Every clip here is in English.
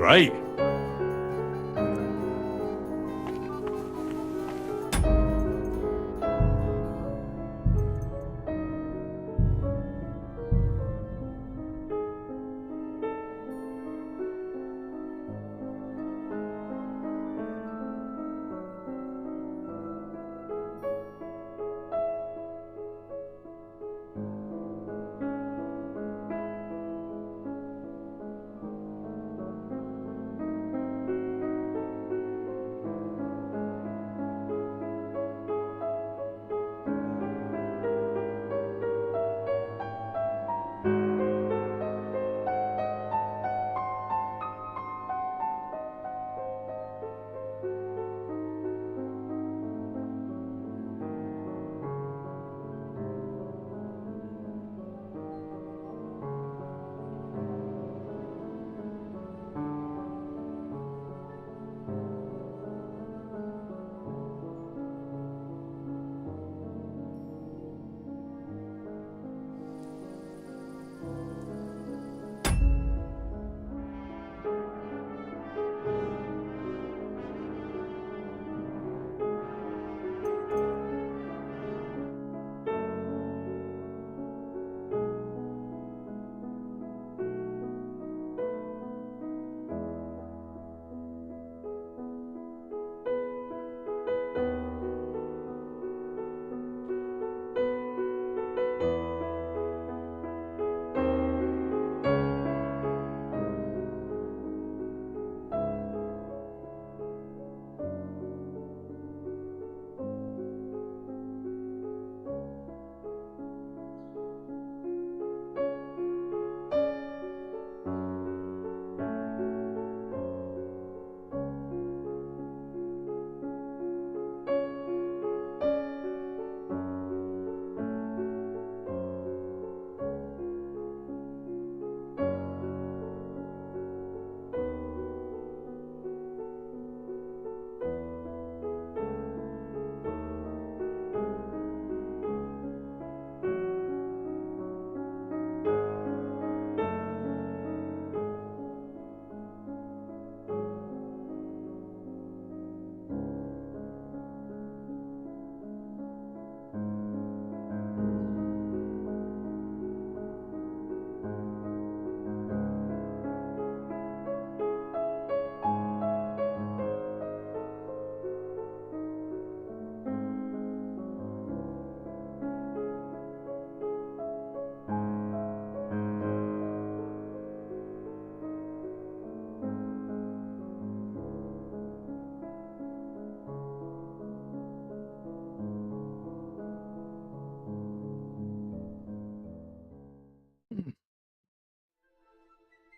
right.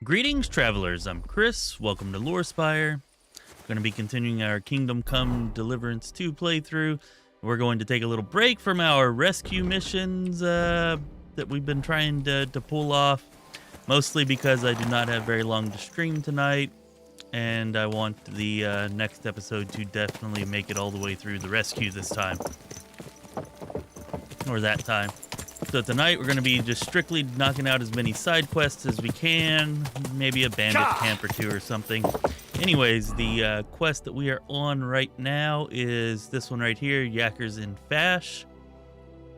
Greetings, travelers. I'm Chris. Welcome to Lorespire. We're going to be continuing our Kingdom Come Deliverance 2 playthrough. We're going to take a little break from our rescue missions that we've been trying to pull off, mostly because I do not have very long to stream tonight, and I want the next episode to definitely make it all the way through the rescue this time, or that time. So tonight we're going to be just strictly knocking out as many side quests as we can, maybe a bandit camp or two or something. Anyways, the quest that we are on right now is this one right here, Yackers in Fash,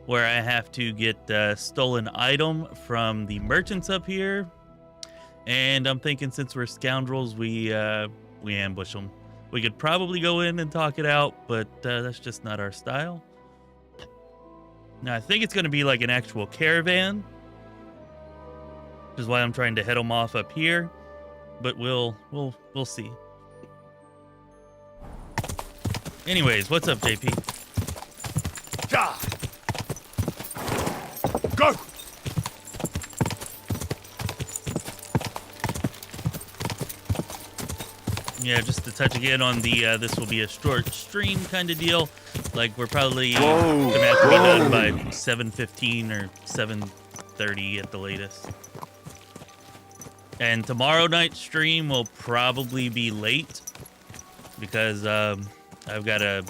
where I have to get a stolen item from the merchants up here. And I'm thinking since we're scoundrels, we ambush them. We could probably go in and talk it out, but that's just not our style. Now, I think it's going to be like an actual caravan, which is why I'm trying to head them off up here, but we'll see. Anyways, what's up, JP? Ja. Go. Yeah, just to touch again on the this will be a short stream kind of deal. Like, we're probably gonna have to be done by 7:15 or 7:30 at the latest. And tomorrow night's stream will probably be late because I've got a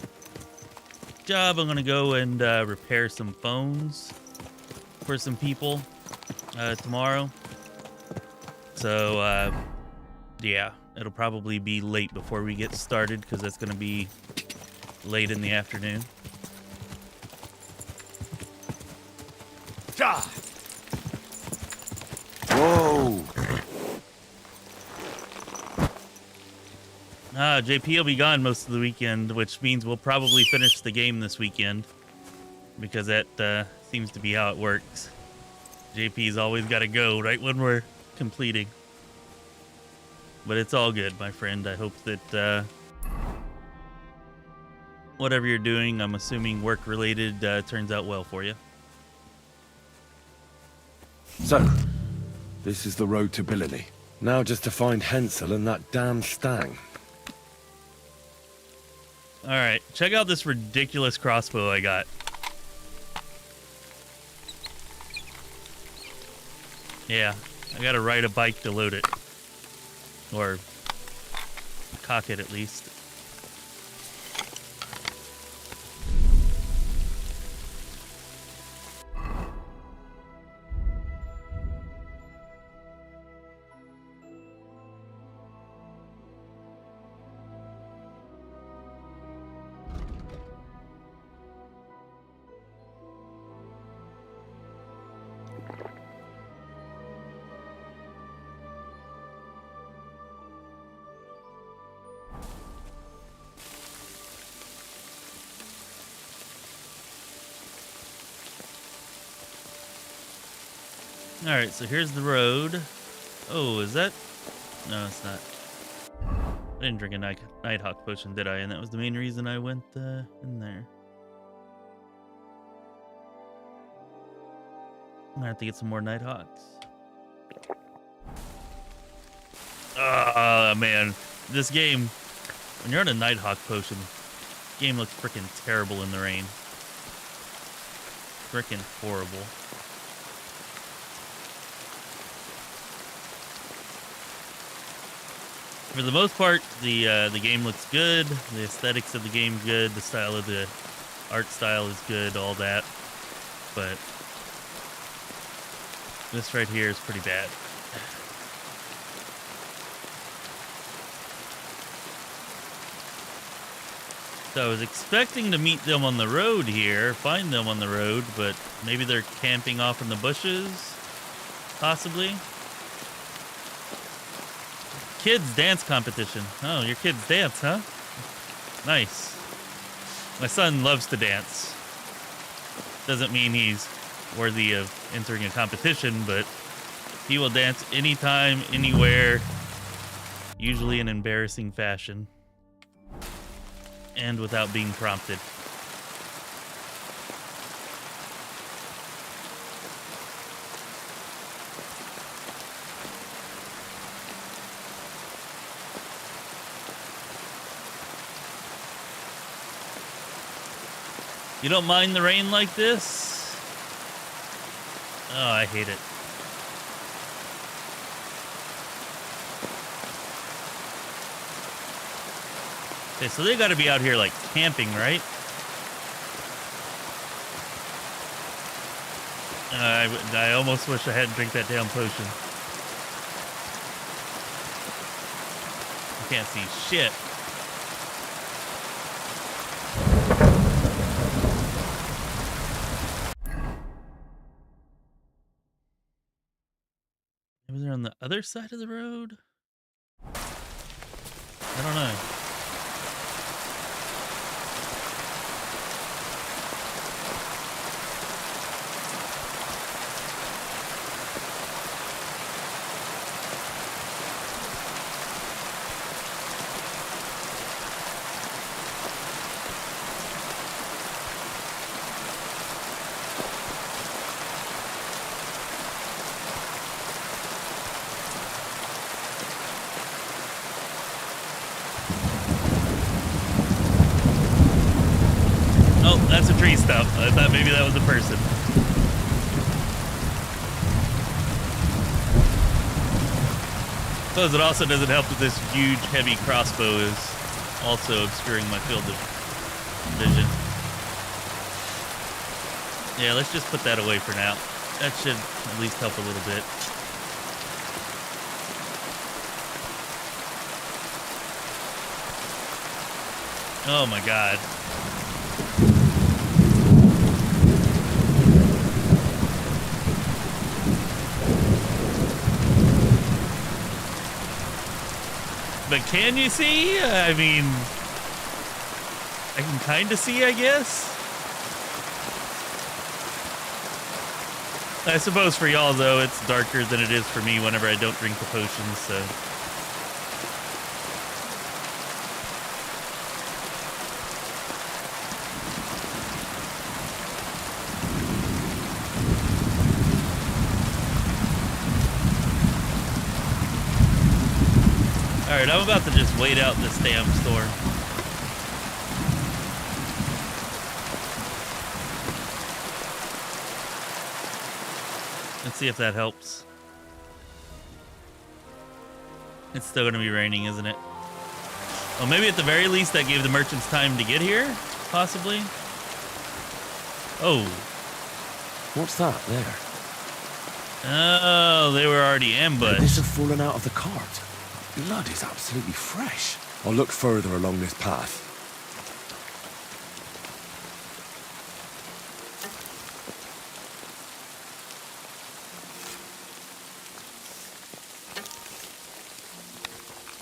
job. I'm gonna go and repair some phones for some people tomorrow. So yeah, it'll probably be late before we get started because that's going to be late in the afternoon. Ja! Whoa! JP will be gone most of the weekend, which means we'll probably finish the game this weekend because that seems to be how it works. JP's always got to go right when we're completing. But it's all good, my friend. I hope that whatever you're doing, I'm assuming work-related, turns out well for you. So, this is the road to Billiny. Now just to find Hensel and that damn Stang. All right, check out this ridiculous crossbow I got. Yeah, I gotta ride a bike to load it. Or cock it, at least. All right, so here's the road. Oh, is that? No, it's not. I didn't drink a Nighthawk potion, did I? And that was the main reason I went in there. I'm gonna have to get some more Nighthawks. Ah, man, this game. When you're on a Nighthawk potion, the game looks freaking terrible in the rain. Freaking horrible. For the most part, the game looks good. The aesthetics of the game good. The style of the art style is good. All that, but this right here is pretty bad. So I was expecting to meet them on the road here, find them on the road, but maybe they're camping off in the bushes, possibly. Kids dance competition. Oh, your kids dance, huh? Nice. My son loves to dance. Doesn't mean he's worthy of entering a competition, but he will dance anytime, anywhere, usually in embarrassing fashion, and without being prompted. You don't mind the rain like this? Oh, I hate it. Okay, so they gotta be out here like camping, right? I almost wish I hadn't drank that damn potion. I can't see shit. Maybe they're on the other side of the road? I don't know. That's a tree stump. I thought maybe that was a person. Suppose it also doesn't help that this huge, heavy crossbow is also obscuring my field of vision. Yeah, let's just put that away for now. That should at least help a little bit. Oh my god. But can you see? I mean, I can kind of see, I guess. I suppose for y'all, though, it's darker than it is for me whenever I don't drink the potions, so. Alright, I'm about to just wait out this damn storm. Let's see if that helps. It's still going to be raining, isn't it? Well, maybe at the very least that gave the merchants time to get here? Possibly? Oh. What's that there? Oh, they were already ambushed. This have fallen out of the cart. Blood is absolutely fresh. I'll look further along this path.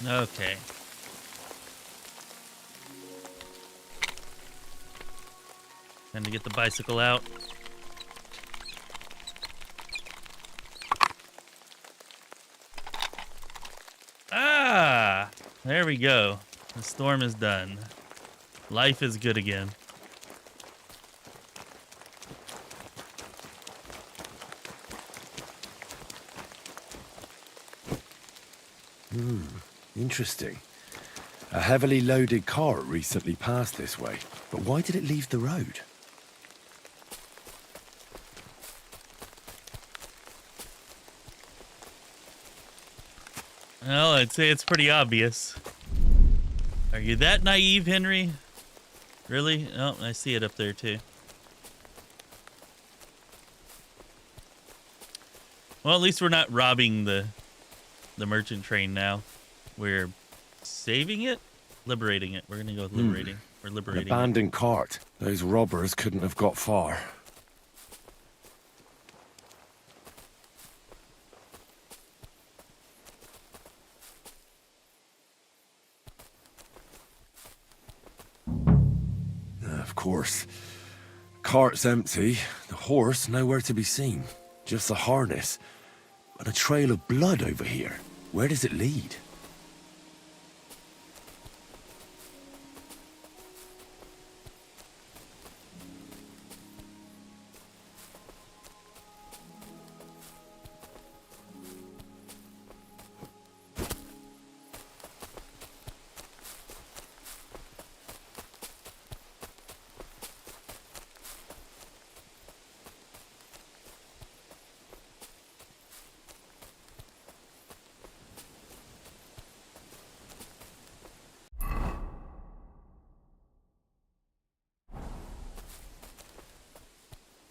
Okay. Time to get the bicycle out. Ah! There we go. The storm is done. Life is good again. Interesting. A heavily loaded cart recently passed this way. But why did it leave the road? Well, I'd say it's pretty obvious. Are you that naive, Henry? Really? Oh, I see it up there, too. Well, at least we're not robbing the merchant train now. We're saving it? Liberating it. We're going to go with liberating. We're An liberating it. abandoned cart. Those robbers couldn't have got far. Of course. Cart's empty. The horse nowhere to be seen. Just the harness. And a trail of blood over here. Where does it lead?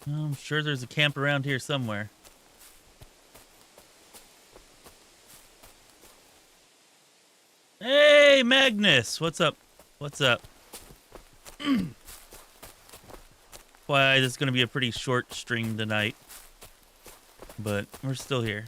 I'm sure there's a camp around here somewhere. Hey, Magnus! What's up? What's up? Why, this is going to be a pretty short stream tonight. But we're still here.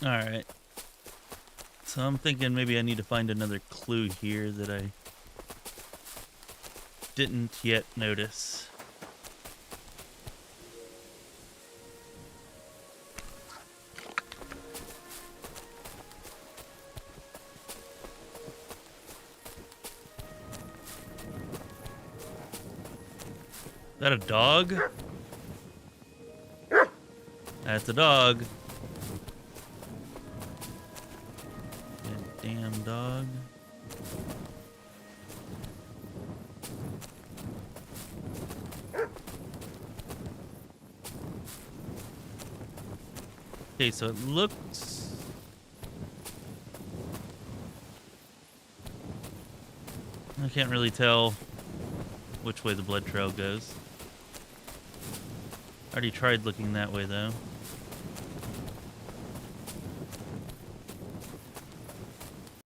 Alright. So I'm thinking maybe I need to find another clue here that I didn't yet notice. Is that a dog? That's a dog. Damn dog. Okay, so it looks... I can't really tell which way the blood trail goes. Already tried looking that way, though.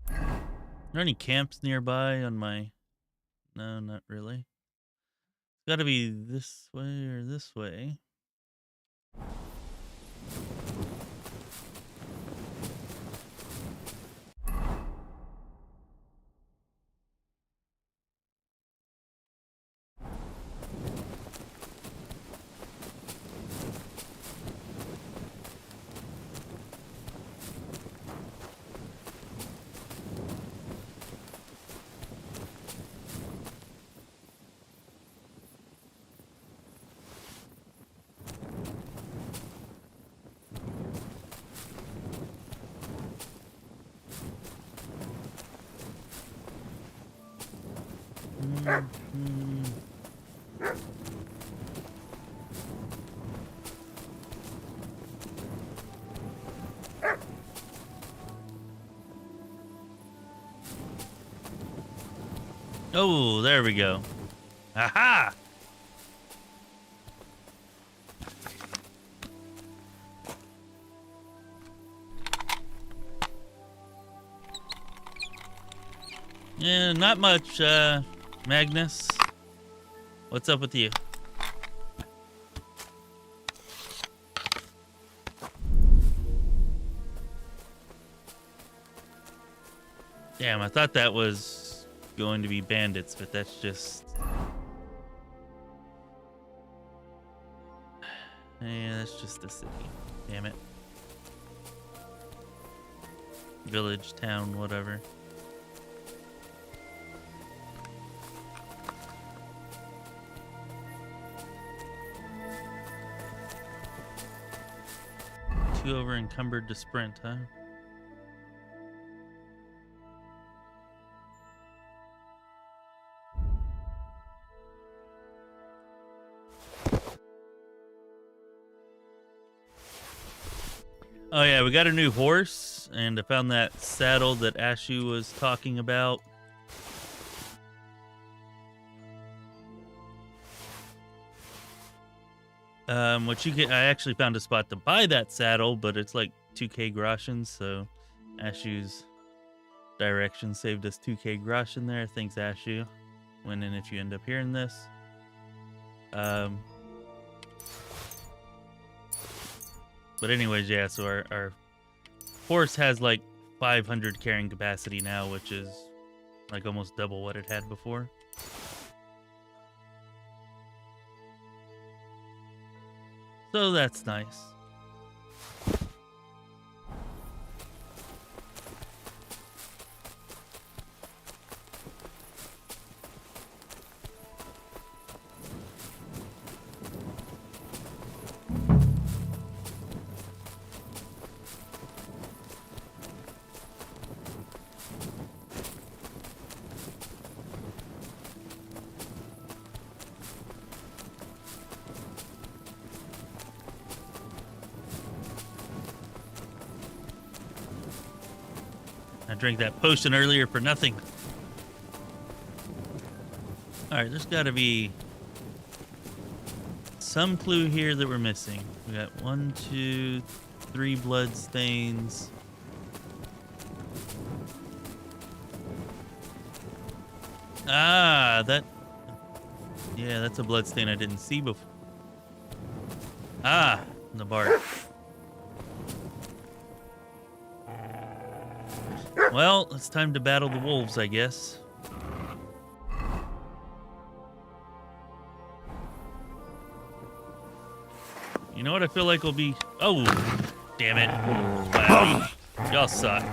Are there any camps nearby on my... No, not really. It's gotta be this way or this way. Oh, there we go. Aha! Yeah, not much, Magnus. What's up with you? Damn, I thought that was going to be bandits, but that's just... Yeah, that's just a city. Damn it. Village, town, whatever. Too over encumbered to sprint, huh? Oh yeah, we got a new horse, and I found that saddle that Ashu was talking about. Which you can, I actually found a spot to buy that saddle, but it's like 2k groshens, so Ashu's direction saved us 2k groschen there. Thanks, Ashu. Win in if you end up hearing this. But anyways, yeah, so our horse has like 500 carrying capacity now, which is like almost double what it had before. So that's nice. I drank that potion earlier for nothing. Alright, there's got to be some clue here that we're missing. We got 1, 2, 3 blood stains. Ah, that... Yeah, that's a blood stain I didn't see before. Ah, the bark. Well, it's time to battle the wolves, I guess. You know what I feel like will be... Oh, damn it. Wow, y'all suck.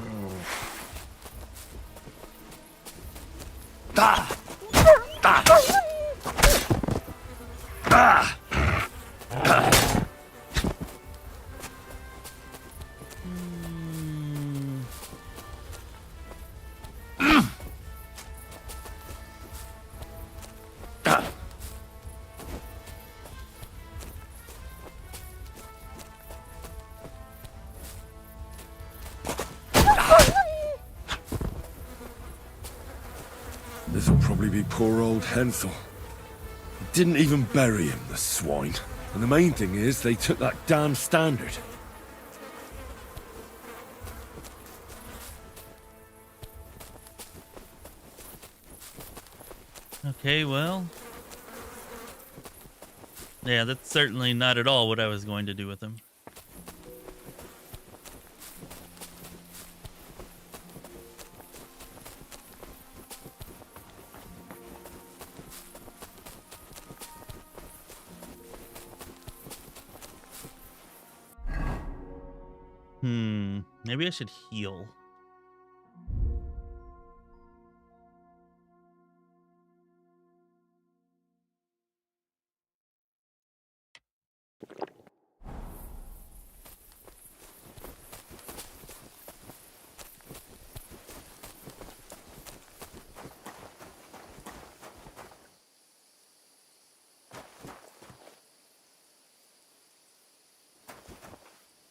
This'll probably be poor old Hensel. didn't even bury him, the swine. And the main thing is, they took that damn standard. Okay, well. Yeah, that's certainly not at all what I was going to do with him. Maybe I should heal.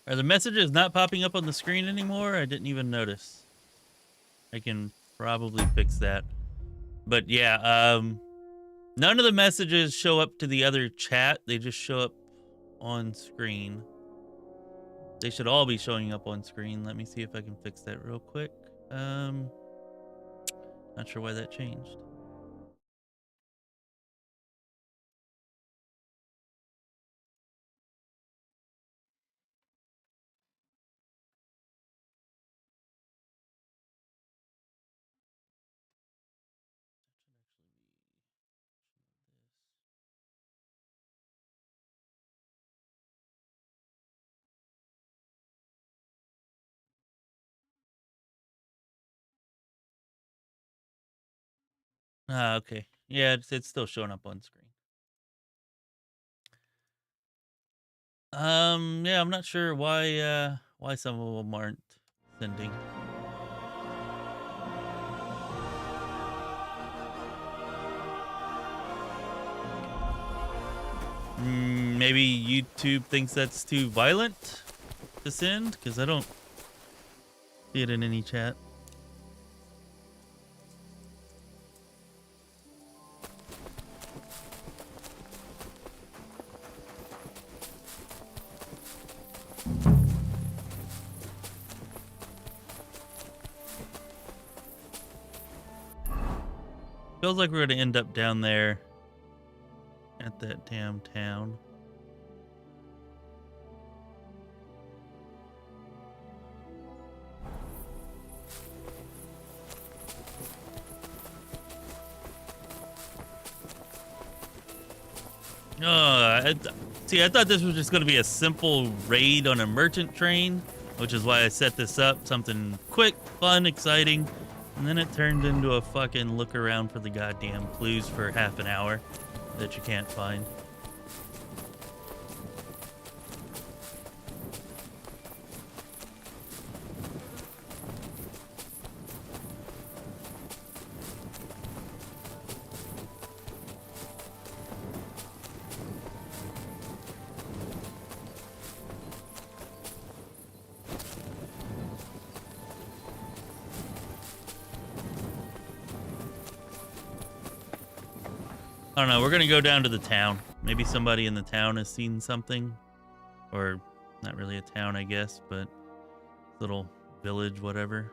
Are the messages not popping up on the screen anymore? I didn't even notice. I can probably fix that. But yeah, none of the messages show up to the other chat. They just show up on screen. They should all be showing up on screen. Let me see if I can fix that real quick. Not sure why that changed. Ah, okay. Yeah, it's still showing up on screen. Yeah, I'm not sure why some of them aren't sending. Maybe YouTube thinks that's too violent to send, because I don't see it in any chat. Feels like we're going to end up down there at that damn town. See, I thought this was just going to be a simple raid on a merchant train, which is why I set this up. Something quick, fun, exciting. And then it turned into a fucking look around for the goddamn clues for half an hour that you can't find. I don't know, we're gonna go down to the town. Maybe somebody in the town has seen something. Or, not really a town, I guess, but little village, whatever.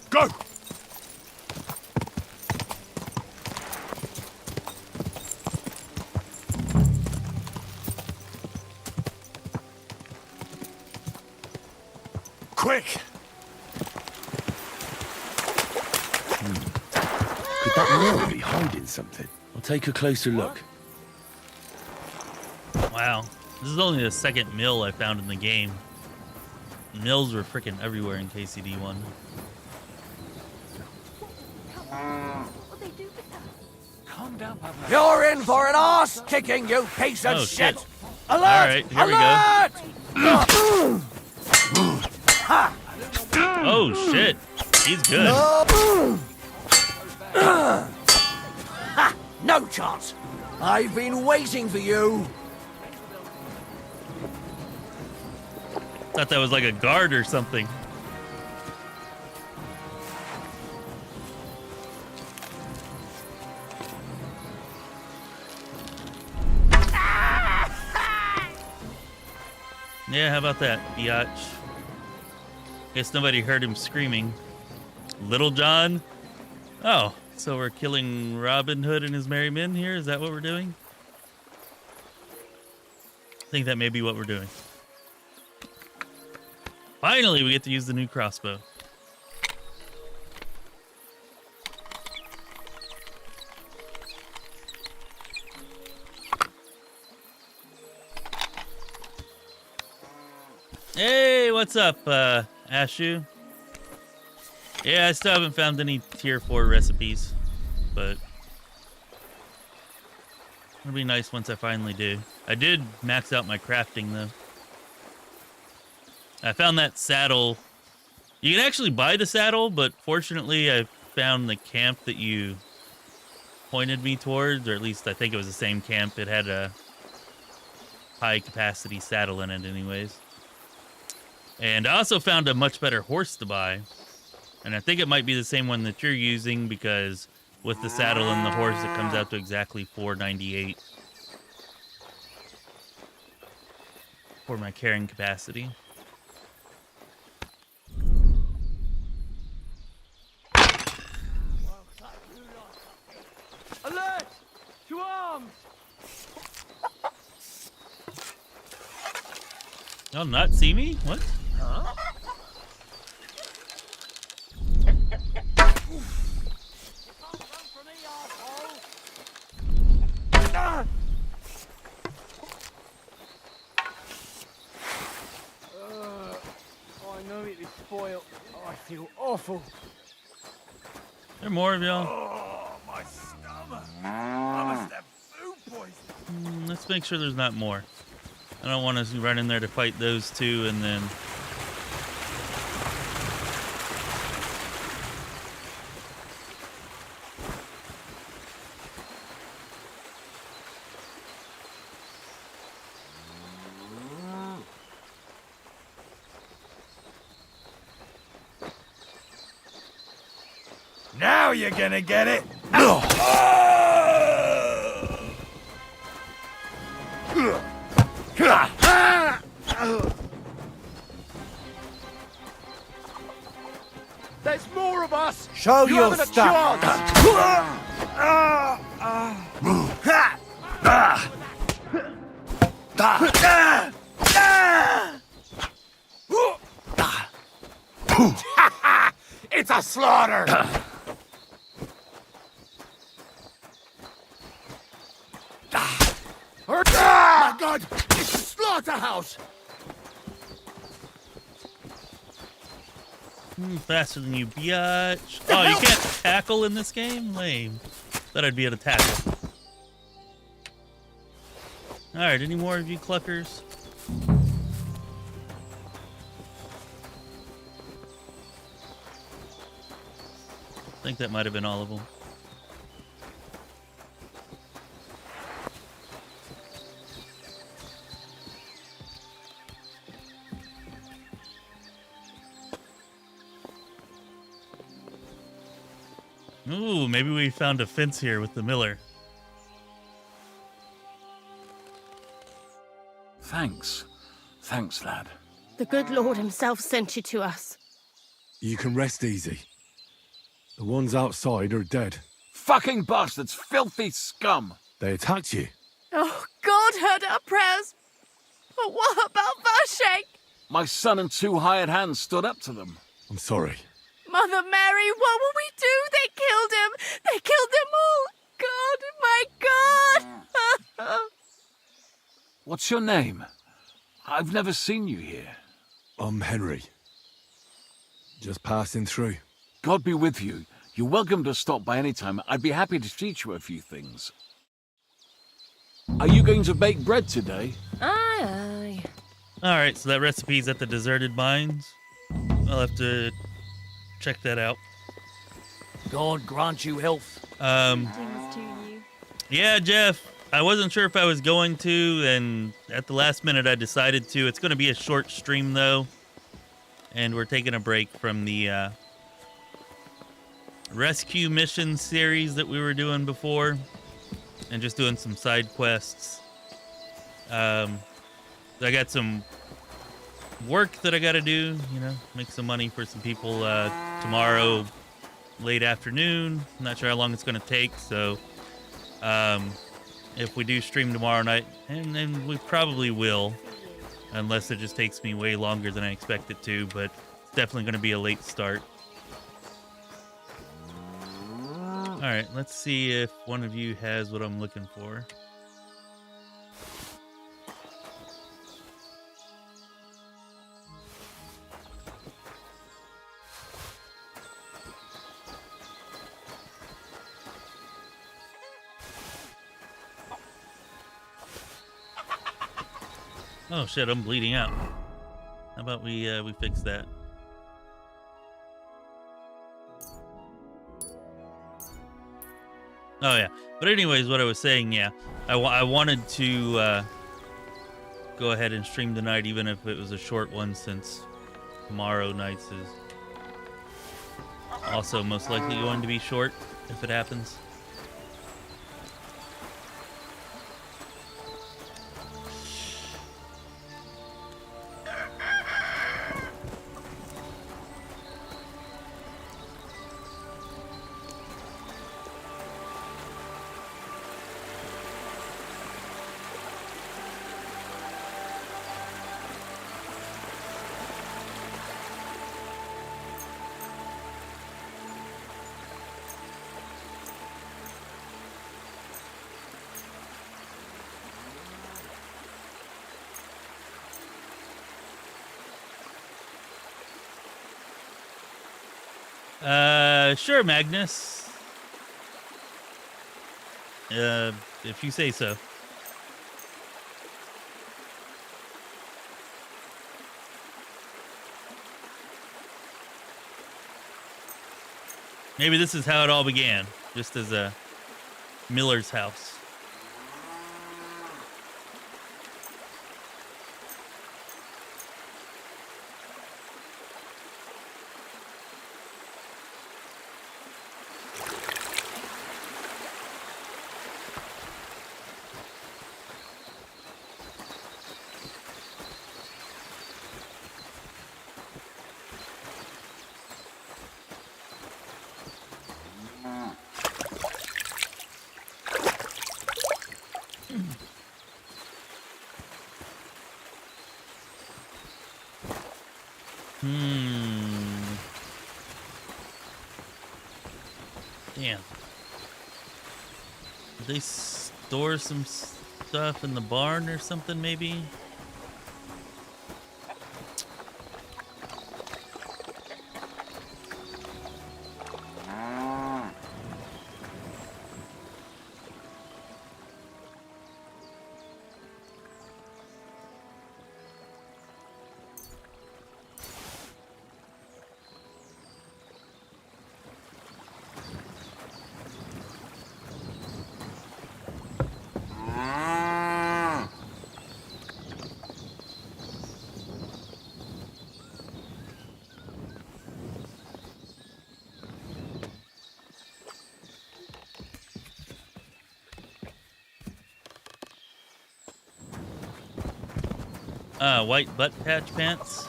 Go! Quick! Could that mill be hiding something? I'll take a closer look. Wow. This is only the second mill I found in the game. Mills were freaking everywhere in KCD1. You're in for an arse kicking, you piece of shit! Alert! All right, here Alert! we go. Oh shit, he's good. Ha! No chance. I've been waiting for you. Thought that was like a guard or something. Yeah, how about that, biatch? Guess nobody heard him screaming. Little John? Oh, so we're killing Robin Hood and his merry men here? Is that what we're doing? I think that may be what we're doing. Finally, we get to use the new crossbow. Hey, what's up, Ashu? Yeah, I still haven't found any tier 4 recipes, but it'll be nice once I finally do. I did max out my crafting, though. I found that saddle. You can actually buy the saddle, but fortunately I found the camp that you pointed me towards, or at least I think it was the same camp. It had a high capacity saddle in it anyways. And I also found a much better horse to buy. And I think it might be the same one that you're using, because with the saddle and the horse it comes out to exactly $4.98 for my carrying capacity. Alert! To arms! Y'all not see me? What? Huh? I know it is spoiled. Oh, I feel awful. There are more of y'all. Oh, my stomach. I must have food poisoning. Let's make sure there's not more. I don't want us to run in there to fight those two and then... Now you're gonna get it. There's more of us. Show you your haven't a stuff. It's a slaughter. My God! It's a slaughterhouse. Faster than you, biatch. Oh, you can't tackle in this game? Lame. Thought I'd be able to tackle. Alright, any more of you cluckers? I think that might have been all of them. Ooh, maybe we found a fence here with the miller. Thanks. Thanks, lad. The good Lord himself sent you to us. You can rest easy. The ones outside are dead. Fucking bastards, filthy scum. They attacked you. Oh, God heard our prayers. But what about Vashek? My son and 2 hired hands stood up to them. I'm sorry. Mother Mary, what will we do? They killed him. They killed them all. God, my God. What's your name? I've never seen you here. I'm Henry. Just passing through. God be with you. You're welcome to stop by any time. I'd be happy to teach you a few things. Are you going to bake bread today? Aye, aye. Alright, so that recipe's at the deserted mines. I'll have to check that out. God grant you health. Greetings to you. Yeah, Jeff. I wasn't sure if I was going to, and at the last minute I decided to. It's going to be a short stream, though. And we're taking a break from the rescue mission series that we were doing before. And just doing some side quests. I got some work that I got to do, make some money for some people tomorrow, late afternoon. I'm not sure how long it's going to take, so if we do stream tomorrow night, and then we probably will, unless it just takes me way longer than I expect it to, but it's definitely going to be a late start. All right, let's see if one of you has what I'm looking for. Oh shit, I'm bleeding out. How about we fix that? Oh yeah, but anyways, what I was saying, yeah, I wanted to go ahead and stream tonight, even if it was a short one, since tomorrow night's is also most likely going to be short if it happens. Sure, Magnus. If you say so. Maybe this is how it all began, just as a miller's house. Damn. Did they store some stuff in the barn or something, maybe? White butt patch pants.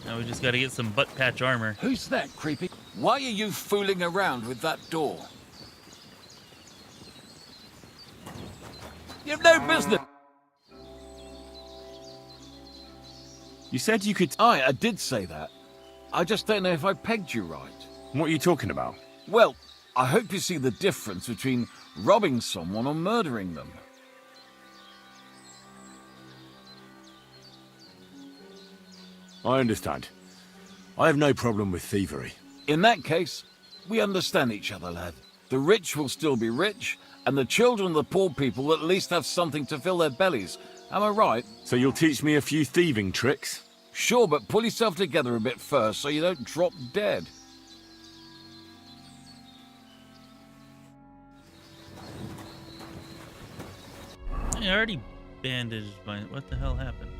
Now we just gotta get some butt patch armor. Who's that, creepy? Why are you fooling around with that door? You've no business. You said you could... I did say that. I just don't know if I pegged you right. What are you talking about? Well, I hope you see the difference between robbing someone or murdering them. I understand. I have no problem with thievery. In that case, we understand each other, lad. The rich will still be rich, and the children of the poor people will at least have something to fill their bellies. Am I right? So you'll teach me a few thieving tricks? Sure, but pull yourself together a bit first so you don't drop dead. I already bandaged my... What the hell happened?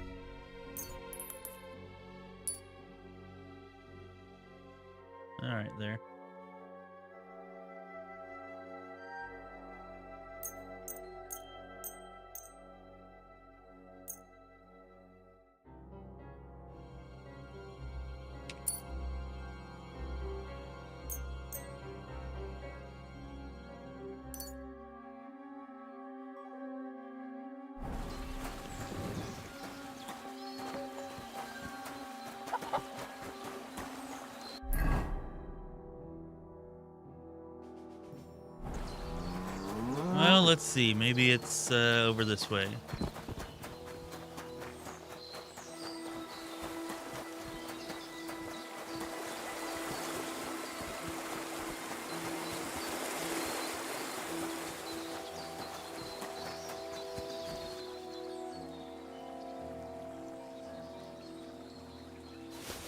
Alright, there. Well, let's see. Maybe it's over this way.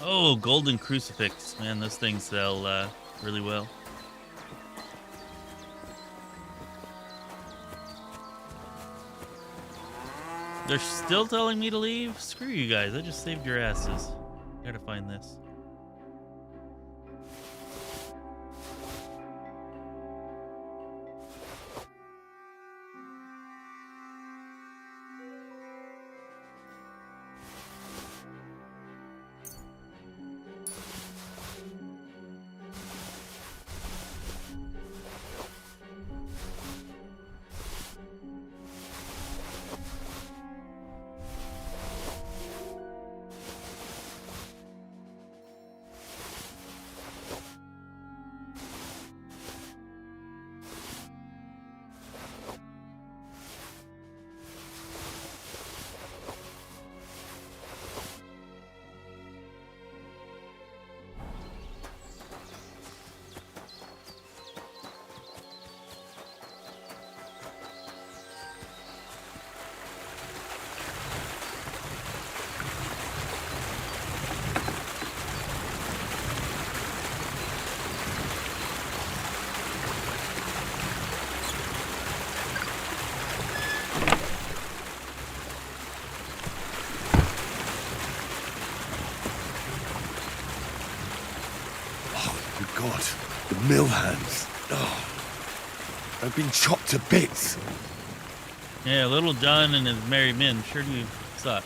Oh, golden crucifix. Man, those things sell really well. They're still telling me to leave? Screw you guys, I just saved your asses. Gotta find this. God, the mill hands. Oh, I've been chopped to bits. Yeah, Little John and his merry men sure do suck.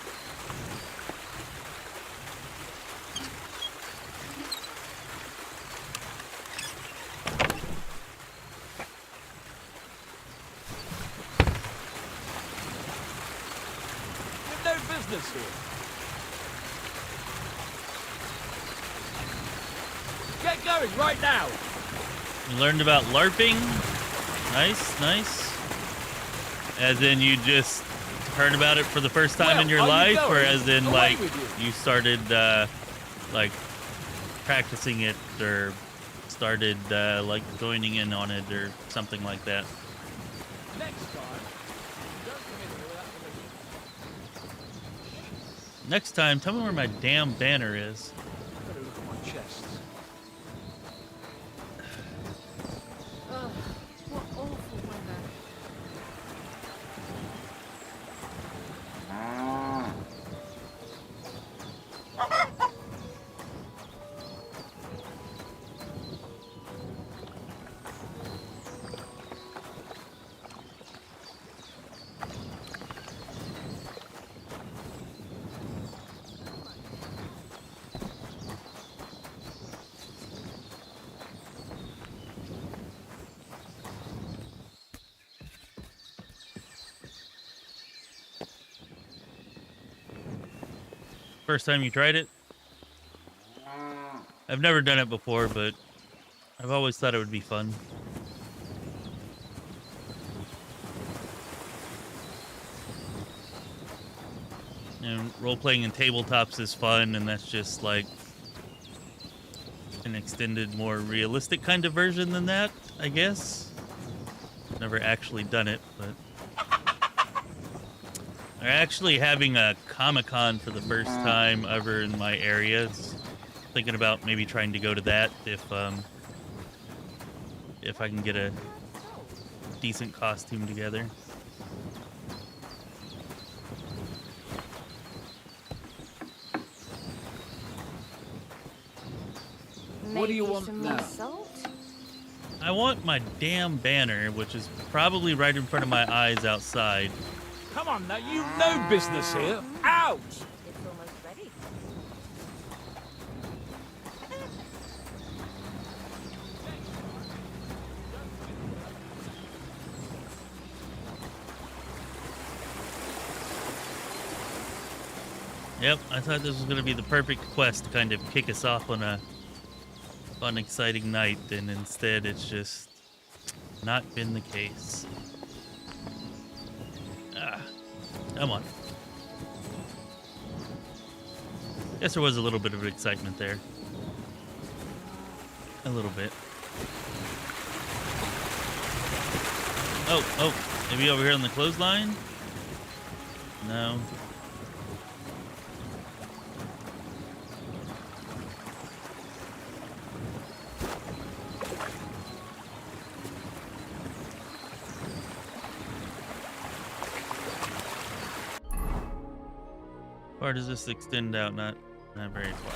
You've no business here. Get going right now. You learned about LARPing. Nice, nice. As in you just heard about it for the first time in your life, or as in like you started like practicing it, or started like joining in on it, or something like that. Next time, don't come in here without permission. Next time, tell me where my damn banner is. Better look at my chest. What awful weather. First time you tried it? I've never done it before, but I've always thought it would be fun. And role-playing in tabletops is fun, and that's just like an extended, more realistic kind of version than that, I guess. Never actually done it, but They're actually having a Comic-Con for the first time ever in my area. Thinking about maybe trying to go to that if I can get a decent costume together. What do you Maybe want some now? more salt? I want my damn banner, which is probably right in front of my eyes outside. Come on now, you've no business here. Out! It's almost ready. Yep, I thought this was going to be the perfect quest to kind of kick us off on a fun, exciting night, and instead it's just not been the case. Ah, come on. Guess there was a little bit of excitement there. A little bit. Oh, maybe over here on the clothesline? No. How far does this extend out? Not very far.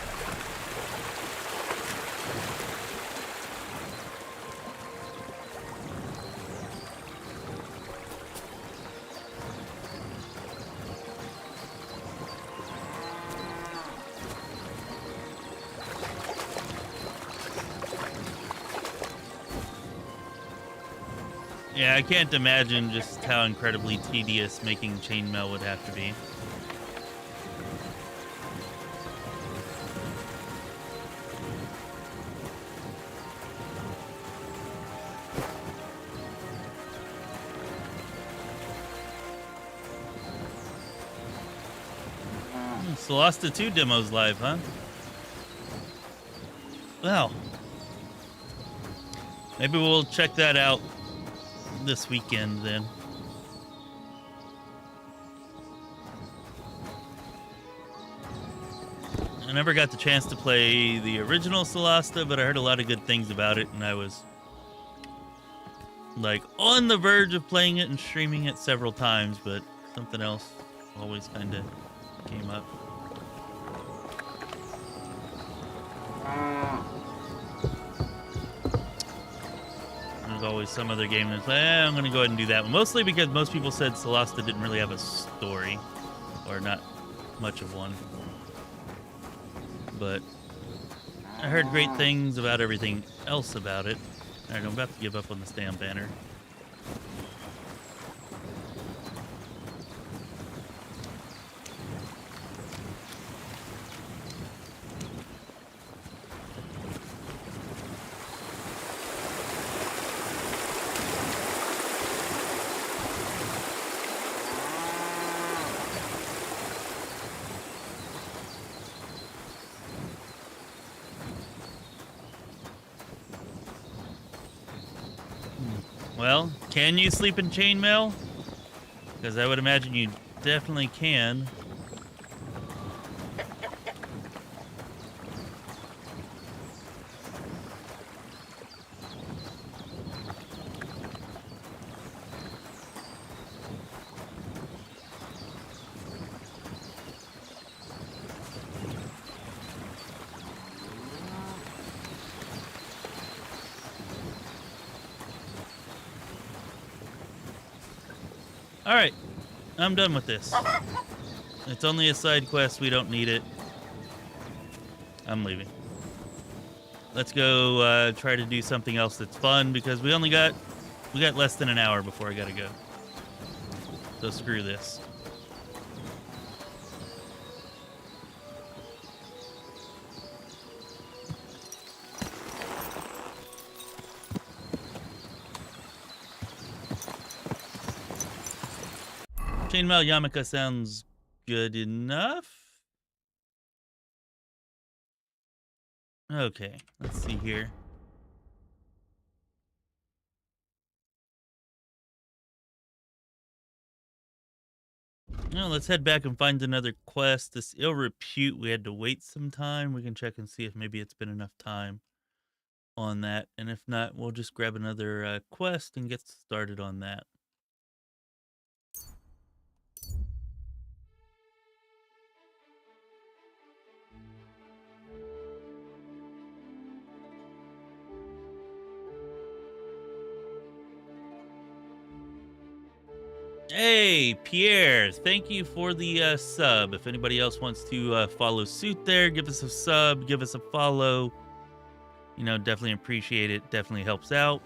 Yeah, I can't imagine just how incredibly tedious making chainmail would have to be. Solasta 2 demos live, huh? Well, maybe we'll check that out this weekend then. I never got the chance to play the original Solasta, but I heard a lot of good things about it, and I was like on the verge of playing it and streaming it several times, but something else always kind of came up. There's always some other game that's like, I'm going to go ahead and do that one. Mostly because most people said Solasta didn't really have a story, or not much of one. But I heard great things about everything else about it. Alright, I'm about to give up on this damn banner. Well, can you sleep in chainmail? Because I would imagine you definitely can. Alright, I'm done with this. It's only a side quest, we don't need it. I'm leaving. Let's go try to do something else that's fun, because we got less than an hour before I gotta go. So screw this. Chainmail Yamaka sounds good enough. Okay, let's see here. Well, let's head back and find another quest. This ill repute, we had to wait some time. We can check and see if maybe it's been enough time on that. And if not, we'll just grab another quest and get started on that. Hey, Pierre, thank you for the sub. If anybody else wants to follow suit there, give us a sub, give us a follow. You know, definitely appreciate it. Definitely helps out.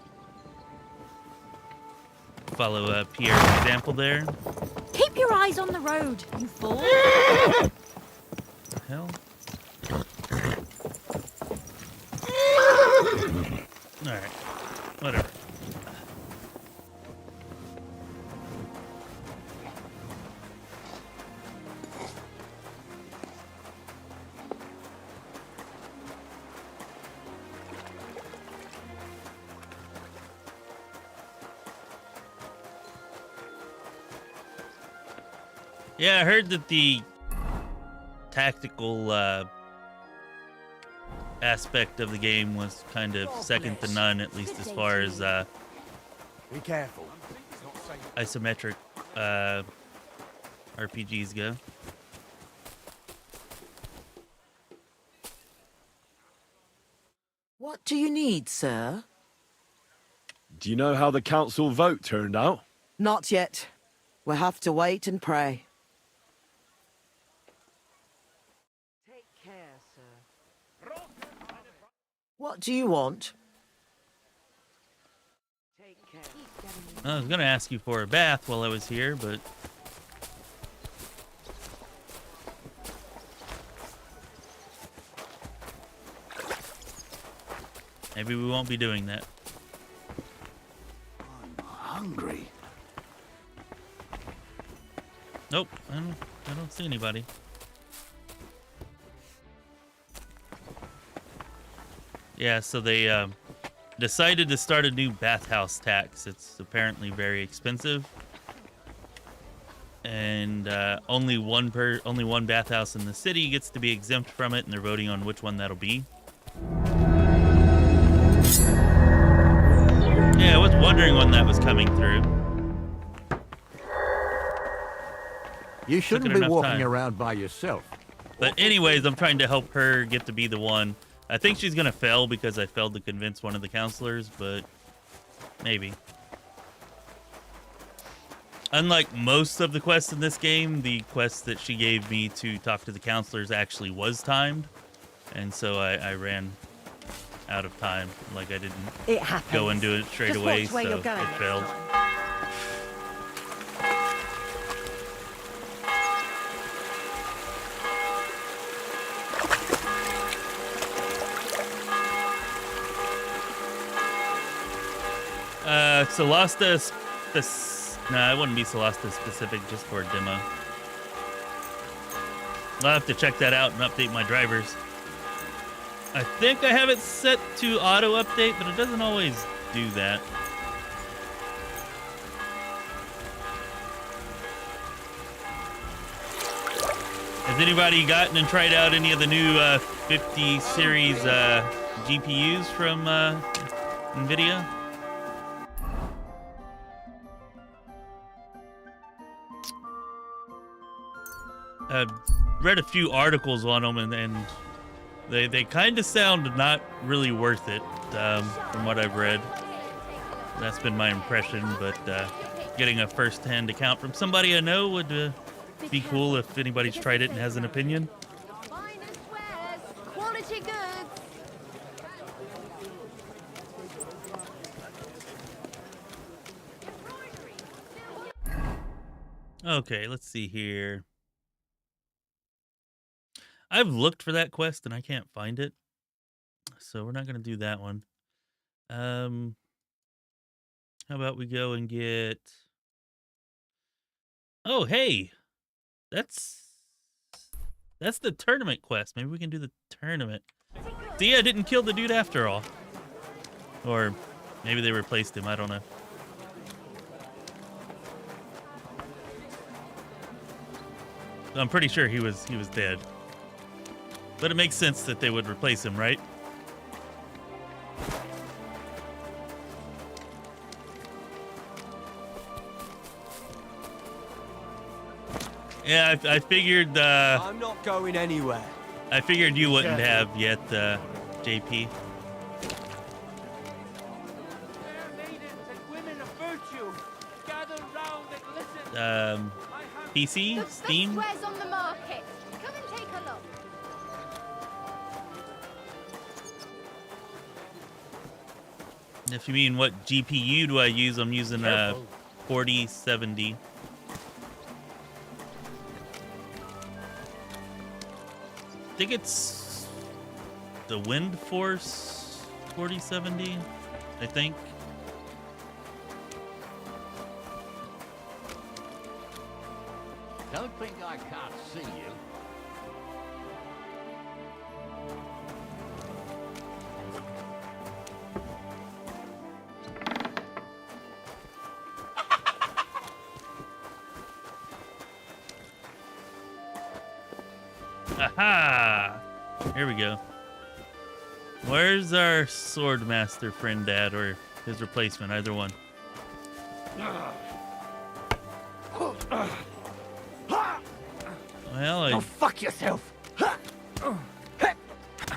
Follow Pierre's example there. Keep your eyes on the road, you fool. The hell? Alright. Whatever. Yeah, I heard that the tactical aspect of the game was kind of second to none, at least as far as Be careful. isometric RPGs go. What do you need, sir? Do you know how the council vote turned out? Not yet. We'll have to wait and pray. Take care, sir. What do you want? Take care. I was gonna ask you for a bath while I was here, but maybe we won't be doing that. I'm hungry. Nope, I don't see anybody. Yeah, so they decided to start a new bathhouse tax. It's apparently very expensive, and only one bathhouse in the city gets to be exempt from it, and they're voting on which one that'll be. Yeah, I was wondering when that was coming through. You shouldn't Took it be enough walking time. around by yourself. But anyways, I'm trying to help her get to be the one. I think she's gonna fail because I failed to convince one of the counselors, but maybe. Unlike most of the quests in this game, the quest that she gave me to talk to the counselors actually was timed. And so I ran out of time. Like I didn't It happens. go and do it straight Just away, watch so where it you're going next failed. time. Solasta, nah, it wouldn't be Solasta specific, just for a demo. I'll have to check that out and update my drivers. I think I have it set to auto update, but it doesn't always do that. Has anybody gotten and tried out any of the new 50 series GPUs from NVIDIA? I've read a few articles on them, and they kind of sound not really worth it, from what I've read. That's been my impression, but getting a first-hand account from somebody I know would be cool if anybody's tried it and has an opinion. Finest wares, quality goods. Okay, let's see here. I've looked for that quest and I can't find it, so we're not going to do that one. How about we go and get... Oh, hey! That's the tournament quest. Maybe we can do the tournament. See, I didn't kill the dude after all. Or maybe they replaced him, I don't know. I'm pretty sure he was dead. But it makes sense that they would replace him, right? Yeah, I figured. I'm not going anywhere. I figured you wouldn't have yet, JP. PC, Steam. Squares on the market. Come and take a look. If you mean what GPU do I use, I'm using a 4070. I think it's the Wind Force 4070, I think. Don't think I can't see you. Aha! Here we go. Where's our sword master friend at, or his replacement? Either one. Well, I Fuck yourself.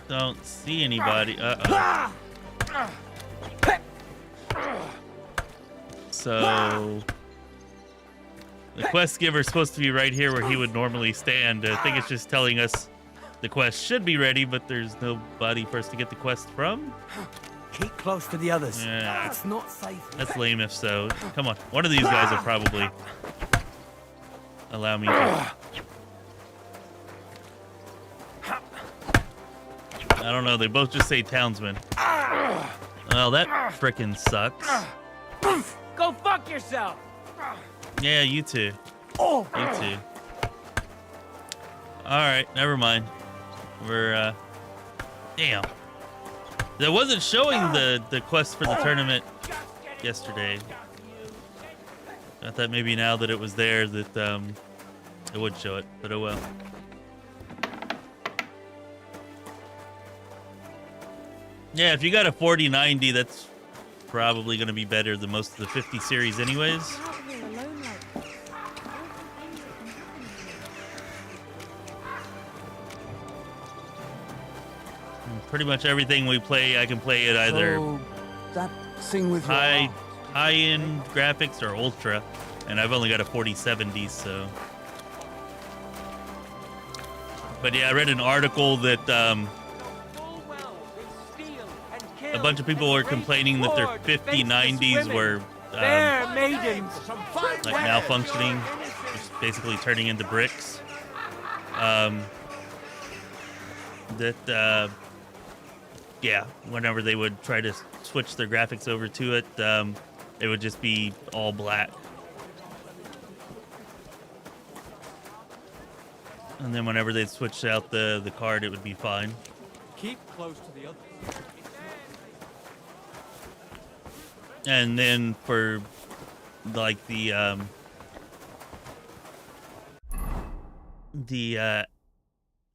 don't see anybody. Uh-oh. So the quest giver's supposed to be right here where he would normally stand. I think it's just telling us the quest should be ready, but there's nobody for us to get the quest from. Keep close to the others. Yeah, It's not safe. that's lame if so. Come on, one of these guys will probably allow me to. I don't know, they both just say townsman. Well, that frickin' sucks. Go fuck yourself. Yeah, you too. You too. Alright, never mind. We're, damn. That wasn't showing the quest for the tournament yesterday. I thought maybe now that it was there that, it would show it, but oh well. Yeah, if you got a 4090, that's probably going to be better than most of the 50 series anyways. And pretty much everything we play, I can play it either that thing with high-end graphics or ultra, and I've only got a 4070, so. But yeah, I read an article that a bunch of people were complaining that their 5090s were like malfunctioning, just basically turning into bricks. Yeah, whenever they would try to switch their graphics over to it, it would just be all black. And then whenever they'd switch out the card, it would be fine. Keep close to the others. And then for like the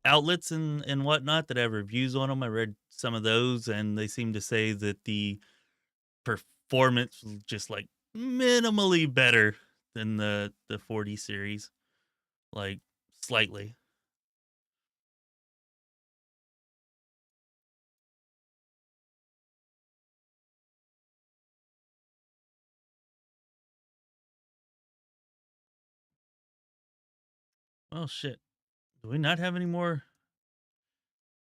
outlets and whatnot that have reviews on them, I read some of those, and they seem to say that the performance was just like minimally better than the 40 series, like slightly. Oh shit. Do we not have any more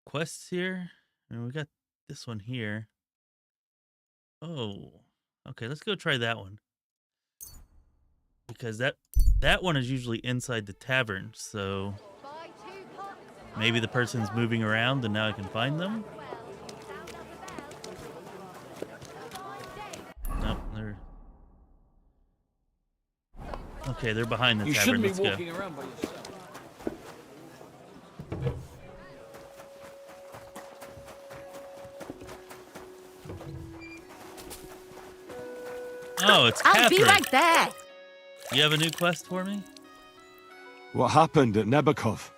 quests here? I mean, we got this one here. Oh. Okay, let's go try that one. Because that one is usually inside the tavern, so maybe the person's moving around and now I can find them. Nope, they're okay, they're behind the You tavern. shouldn't Let's be go. walking around by yourself. Oh, it's I'll Catherine. be right there. You have a new quest for me? What happened at Nebakov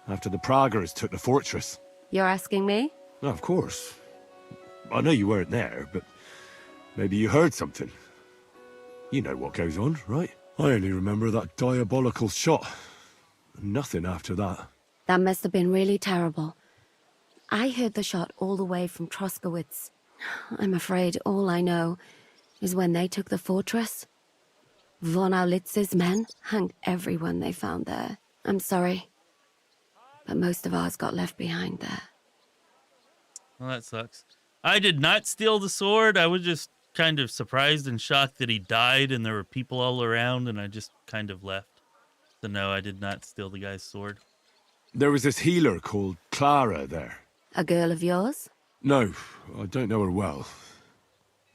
after the Praguers took the fortress? You're asking me? No, of course. I know you weren't there, but maybe you heard something. You know what goes on, right? I only remember that diabolical shot. Nothing after that. That must have been really terrible. I heard the shot all the way from Troskowitz. I'm afraid all I know is when they took the fortress, von Aulitz's men hanged everyone they found there. I'm sorry, but most of ours got left behind there. Well, that sucks. I did not steal the sword. I was just kind of surprised and shocked that he died and there were people all around, and I just kind of left. So no, I did not steal the guy's sword. There was this healer called Clara there. A girl of yours? No, I don't know her well.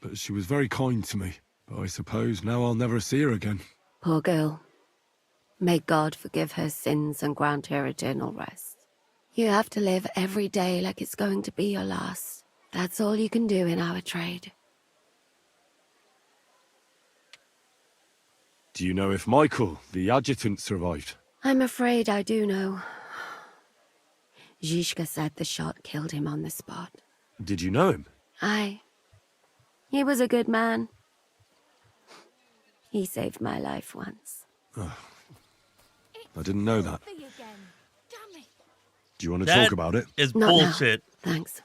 But she was very kind to me. But I suppose now I'll never see her again. Poor girl. May God forgive her sins and grant her eternal rest. You have to live every day like it's going to be your last. That's all you can do in our trade. Do you know if Michael, the adjutant, survived? I'm afraid I do know. Zizka said the shot killed him on the spot. Did you know him? Aye. He was a good man. He saved my life once. I didn't know that. Do you want to That talk about it? is Not bullshit, now. Thanks.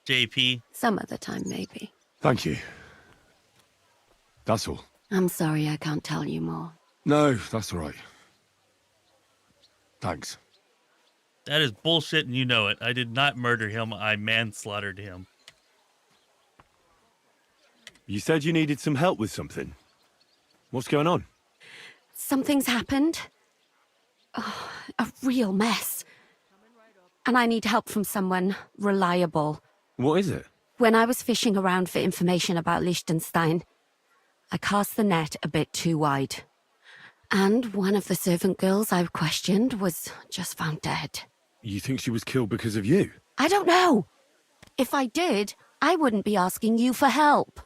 JP. Some other time, maybe. Thank you. That's all. I'm sorry I can't tell you more. No, that's all right. Thanks. That is bullshit, and you know it. I did not murder him. I manslaughtered him. You said you needed some help with something. What's going on? Something's happened. Oh, a real mess. And I need help from someone reliable. What is it? When I was fishing around for information about Liechtenstein, I cast the net a bit too wide. And one of the servant girls I questioned was just found dead. You think she was killed because of you? I don't know. If I did, I wouldn't be asking you for help.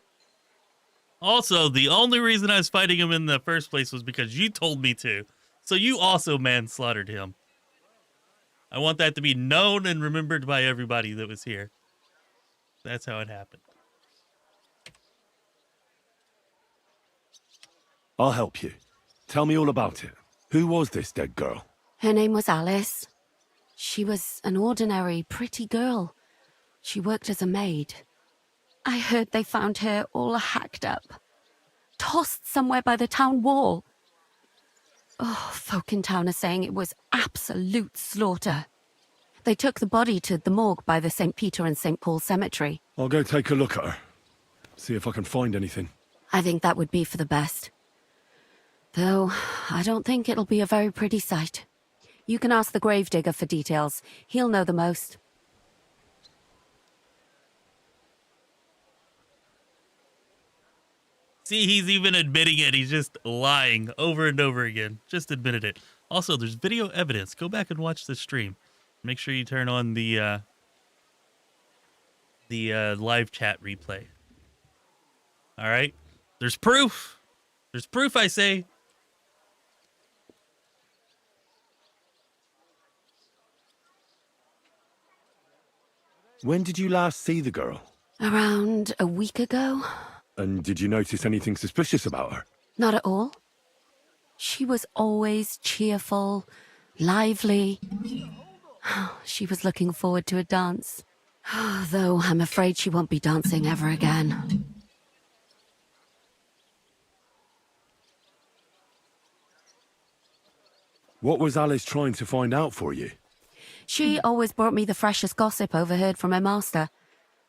Also, the only reason I was fighting him in the first place was because you told me to. So you also manslaughtered him. I want that to be known and remembered by everybody that was here. That's how it happened. I'll help you. Tell me all about it. Who was this dead girl? Her name was Alice. She was an ordinary, pretty girl. She worked as a maid. I heard they found her all hacked up, tossed somewhere by the town wall. Oh, folk in town are saying it was absolute slaughter. They took the body to the morgue by the St. Peter and St. Paul cemetery. I'll go take a look at her. See if I can find anything. I think that would be for the best. Though, I don't think it'll be a very pretty sight. You can ask the gravedigger for details. He'll know the most. See, he's even admitting it. He's just lying over and over again. Just admitted it. Also, there's video evidence. Go back and watch the stream. Make sure you turn on the live chat replay. All right? There's proof. There's proof, I say. When did you last see the girl? Around a week ago? And did you notice anything suspicious about her? Not at all. She was always cheerful, lively. She was looking forward to a dance. Though I'm afraid she won't be dancing ever again. What was Alice trying to find out for you? She always brought me the freshest gossip overheard from her master.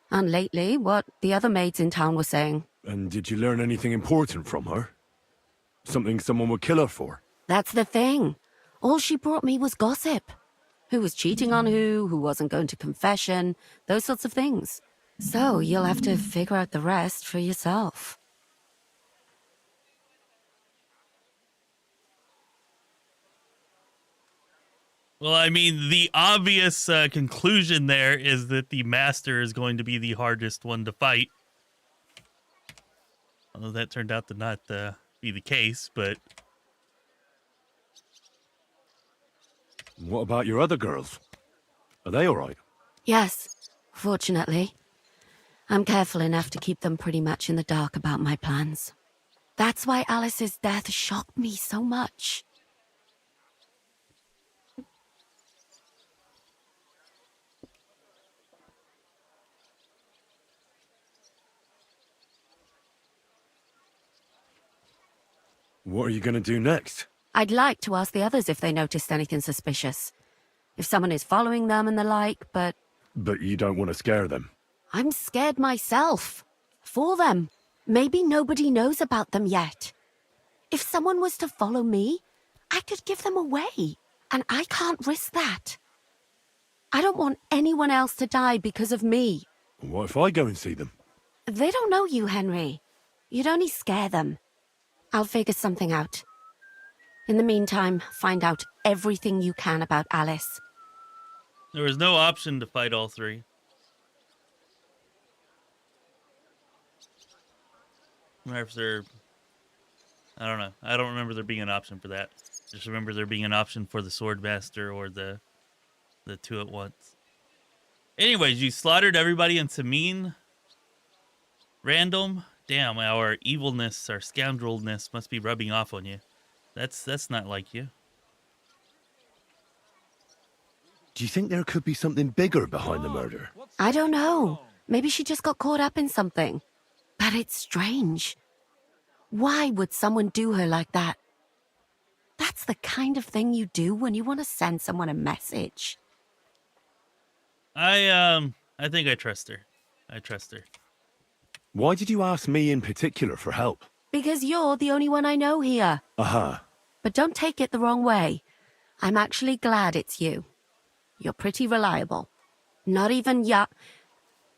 And lately, what the other maids in town were saying. And did you learn anything important from her? Something someone would kill her for? That's the thing. All she brought me was gossip. Who was cheating on who wasn't going to confession, those sorts of things. So you'll have to figure out the rest for yourself. Well, I mean, the obvious conclusion there is that the master is going to be the hardest one to fight. Although that turned out to not be the case, but... What about your other girls? Are they all right? Yes, fortunately. I'm careful enough to keep them pretty much in the dark about my plans. That's why Alice's death shocked me so much. What are you going to do next? I'd like to ask the others if they noticed anything suspicious. If someone is following them and the like, but... But you don't want to scare them. I'm scared myself. For them. Maybe nobody knows about them yet. If someone was to follow me, I could give them away. And I can't risk that. I don't want anyone else to die because of me. What if I go and see them? They don't know you, Henry. You'd only scare them. I'll figure something out. In the meantime, find out everything you can about Alice. There was no option to fight all three. If there, I don't know. I don't remember there being an option for that. Just remember there being an option for the Swordmaster or the two at once. Anyways, you slaughtered everybody in Samine. Random. Damn, our evilness, our scoundrelness must be rubbing off on you. That's not like you. Do you think there could be something bigger behind the murder? I don't know. Maybe she just got caught up in something. But it's strange. Why would someone do her like that? That's the kind of thing you do when you want to send someone a message. I think I trust her. I trust her. Why did you ask me in particular for help? Because you're the only one I know here. Uh-huh. But don't take it the wrong way. I'm actually glad it's you. You're pretty reliable. Not even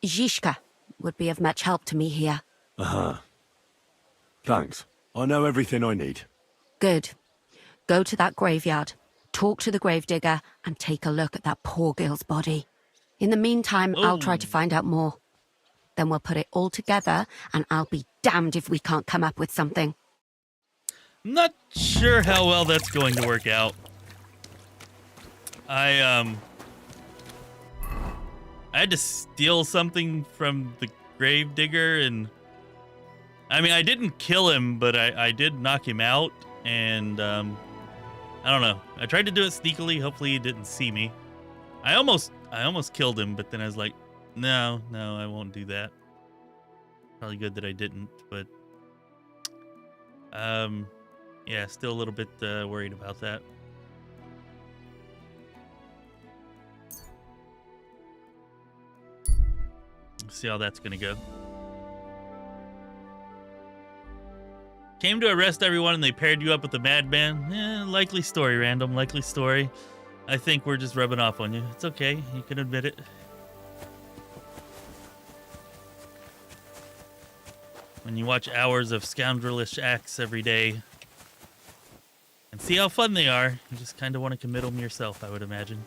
Zhishka would be of much help to me here. Uh-huh. Thanks. I know everything I need. Good. Go to that graveyard, talk to the gravedigger, and take a look at that poor girl's body. In the meantime, I'll try to find out more. Then we'll put it all together, and I'll be damned if we can't come up with something. I'm not sure how well that's going to work out. I had to steal something from the gravedigger, and I mean, I didn't kill him, but I did knock him out, and I don't know. I tried to do it sneakily. Hopefully he didn't see me. I almost killed him, but then I was like, no, I won't do that. Probably good that I didn't, but yeah, still a little bit worried about that. Let's see how that's gonna go. Came to arrest everyone and they paired you up with the madman. Likely story, Random. Likely story. I think we're just rubbing off on you. It's okay. You can admit it. When you watch hours of scoundrelish acts every day and see how fun they are, you just kind of want to commit them yourself, I would imagine.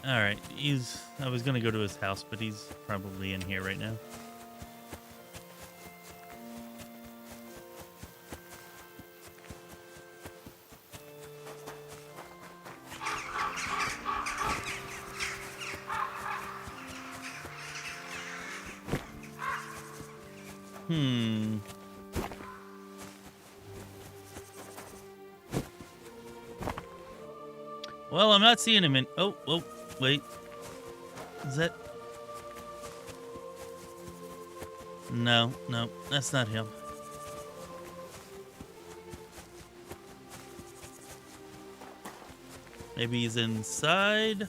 Alright, I was going to go to his house, but he's probably in here right now. Well, I'm not seeing him in... Oh, wait. Is that... No, that's not him. Maybe he's inside?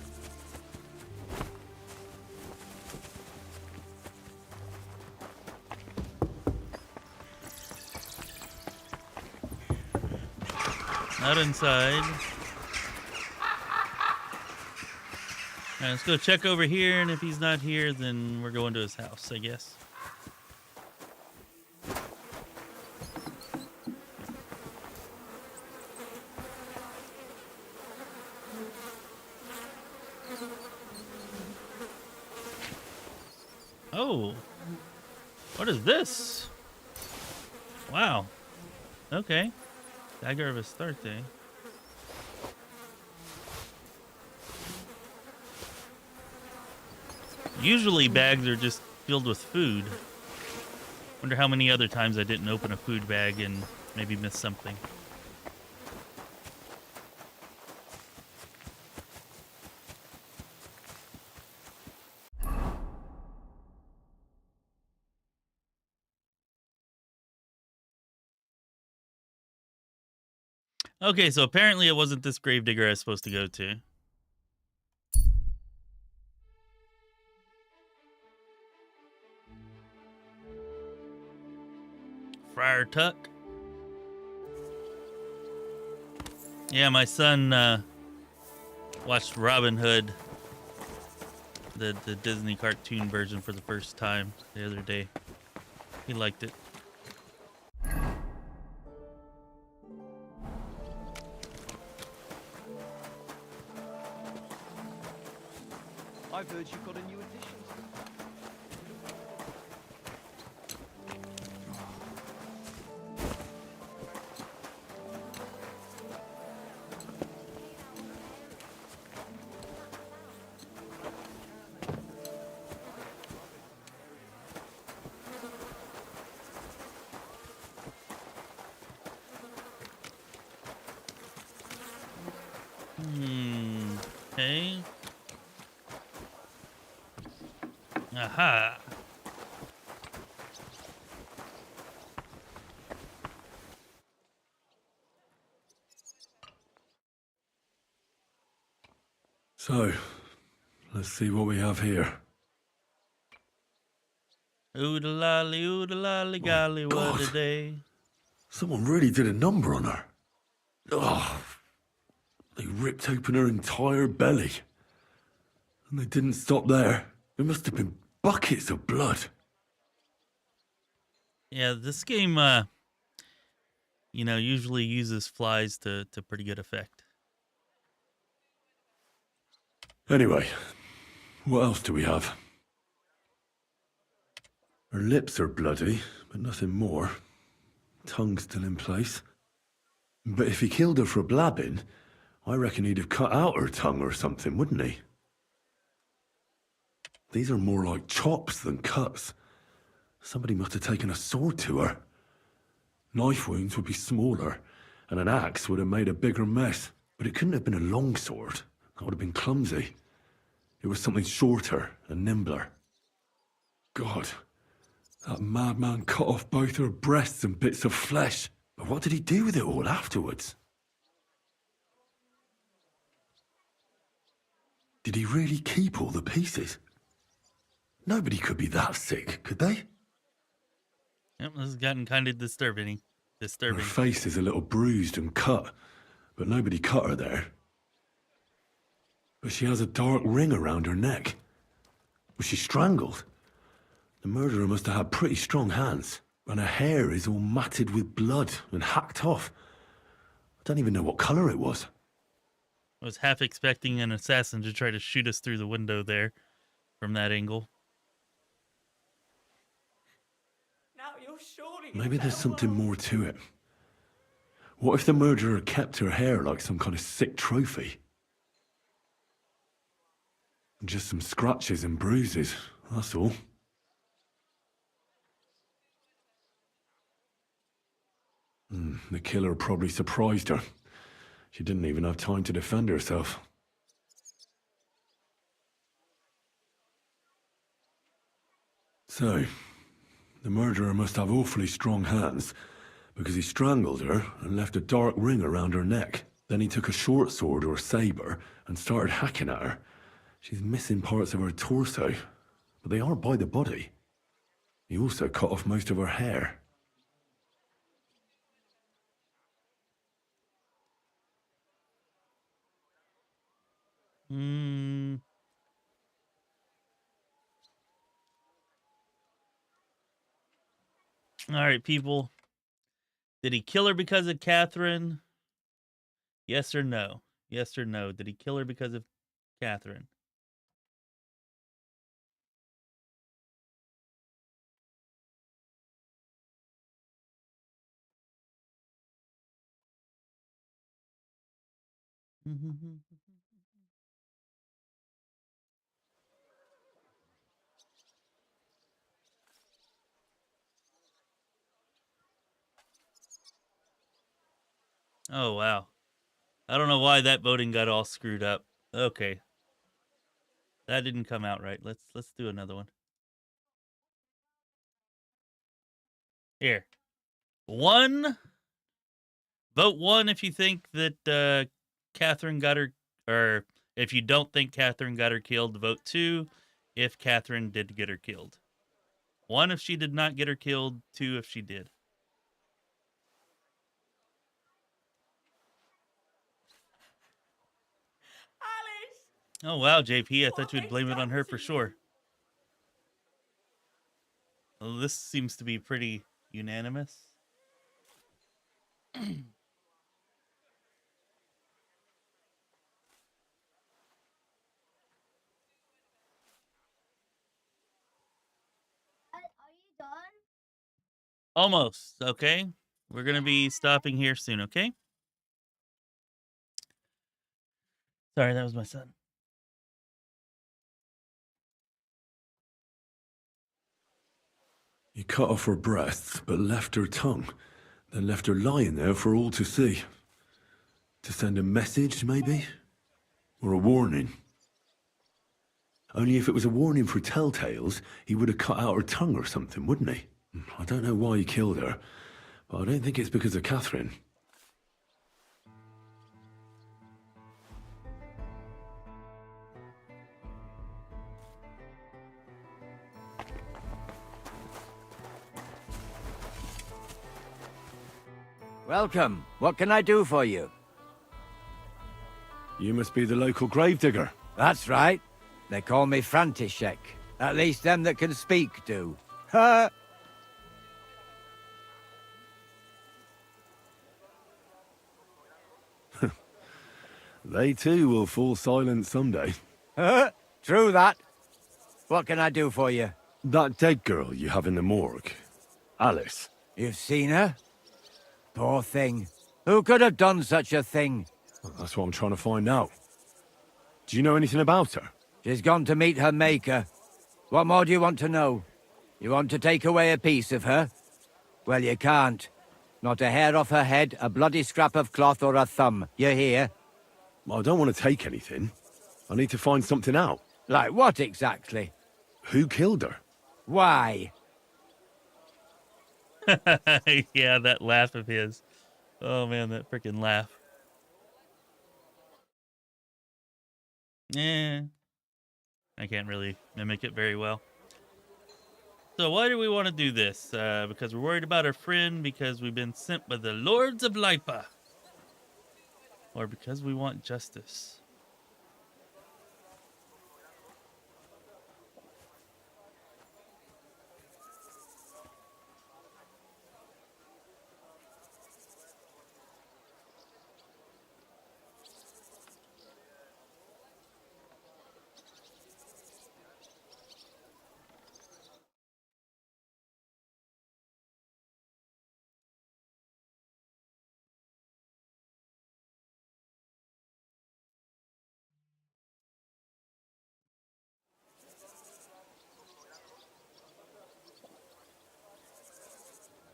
Not inside. All right, let's go check over here, and if he's not here, then we're going to his house, I guess. Oh, what is this? Wow. Okay. Dagger of Astarte. Usually bags are just filled with food. Wonder how many other times I didn't open a food bag and maybe missed something. Okay, so apparently it wasn't this gravedigger I was supposed to go to. Friar Tuck. Yeah, my son watched Robin Hood, the Disney cartoon version, for the first time the other day. He liked it. I've heard you've got a new edition. Okay. Aha. So, let's see what we have here. Oodalali, golly, what a God. day. Someone really did a number on her. Oh, they ripped open her entire belly. And they didn't stop there. There must have been buckets of blood. Yeah, this game, usually uses flies to pretty good effect. Anyway, what else do we have? Her lips are bloody, but nothing more. Tongue still in place. But if he killed her for blabbing, I reckon he'd have cut out her tongue or something, wouldn't he? These are more like chops than cuts. Somebody must have taken a sword to her. Knife wounds would be smaller, and an axe would have made a bigger mess. But it couldn't have been a long sword. That would have been clumsy. It was something shorter and nimbler. God, that madman cut off both her breasts and bits of flesh. But what did he do with it all afterwards? Did he really keep all the pieces? Nobody could be that sick, could they? Yep, this has gotten kind of disturbing. Her face is a little bruised and cut, but nobody cut her there. But she has a dark ring around her neck. Was she strangled? The murderer must have had pretty strong hands, and her hair is all matted with blood and hacked off. I don't even know what colour it was. I was half expecting an assassin to try to shoot us through the window there from that angle. Now you're surely Maybe there's something more to it. What if the murderer kept her hair like some kind of sick trophy? Just some scratches and bruises, that's all. The killer probably surprised her. She didn't even have time to defend herself. So, the murderer must have awfully strong hands, because he strangled her and left a dark ring around her neck. Then he took a short sword or saber and started hacking at her. She's missing parts of her torso, but they aren't by the body. He also cut off most of her hair. All right, people. Did he kill her because of Catherine? Yes or no? Yes or no? Did he kill her because of Catherine? Oh, wow. I don't know why that voting got all screwed up. Okay. That didn't come out right. Let's do another one. Here. One. Vote 1 if you think that Catherine got her, or if you don't think Catherine got her killed. Vote 2 if Catherine did get her killed. 1 if she did not get her killed. 2 if she did. Alice! Oh, wow, JP. I thought you would blame it on her for sure. Well, this seems to be pretty unanimous. Almost, okay? We're going to be stopping here soon, okay? Sorry, that was my son. You cut off her breath, but left her tongue. Then left her lying there for all to see. To send a message, maybe? Or a warning? Only if it was a warning for telltales, he would have cut out her tongue or something, wouldn't he? I don't know why he killed her, but I don't think it's because of Catherine. Welcome. What can I do for you? You must be the local gravedigger. That's right. They call me František. At least them that can speak do. Ha! They too will fall silent someday. True that. What can I do for you? That dead girl you have in the morgue, Alice. You've seen her? Poor thing. Who could have done such a thing? Well, that's what I'm trying to find out. Do you know anything about her? She's gone to meet her maker. What more do you want to know? You want to take away a piece of her? Well, you can't. Not a hair off her head, a bloody scrap of cloth or a thumb. You hear? I don't want to take anything. I need to find something out. Like what exactly? Who killed her? Why? Yeah, that laugh of his. Oh, man, that freaking laugh. Yeah. I can't really mimic it very well. So why do we want to do this? Because we're worried about our friend, because we've been sent by the Lords of Lipa. Or because we want justice.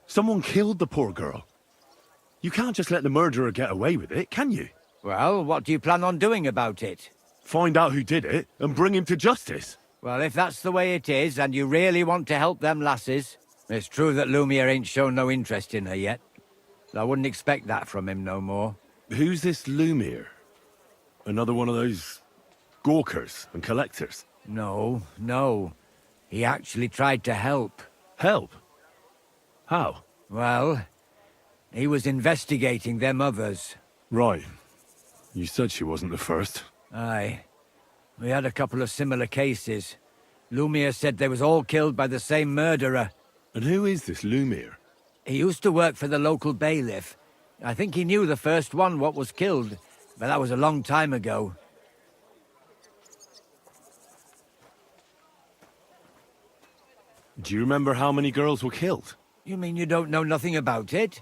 Someone killed the poor girl. You can't just let the murderer get away with it, can you? Well, what do you plan on doing about it? Find out who did it and bring him to justice. Well, if that's the way it is, and you really want to help them lasses, it's true that Lumiere ain't shown no interest in her yet. I wouldn't expect that from him no more. Who's this Lumiere? Another one of those gawkers and collectors? No, no. He actually tried to help. Help? How? Well, he was investigating them others. Right. You said she wasn't the first. Aye. We had a couple of similar cases. Lumiere said they was all killed by the same murderer. And who is this Lumiere? He used to work for the local bailiff. I think he knew the first one what was killed, but that was a long time ago. Do you remember how many girls were killed? You mean you don't know nothing about it?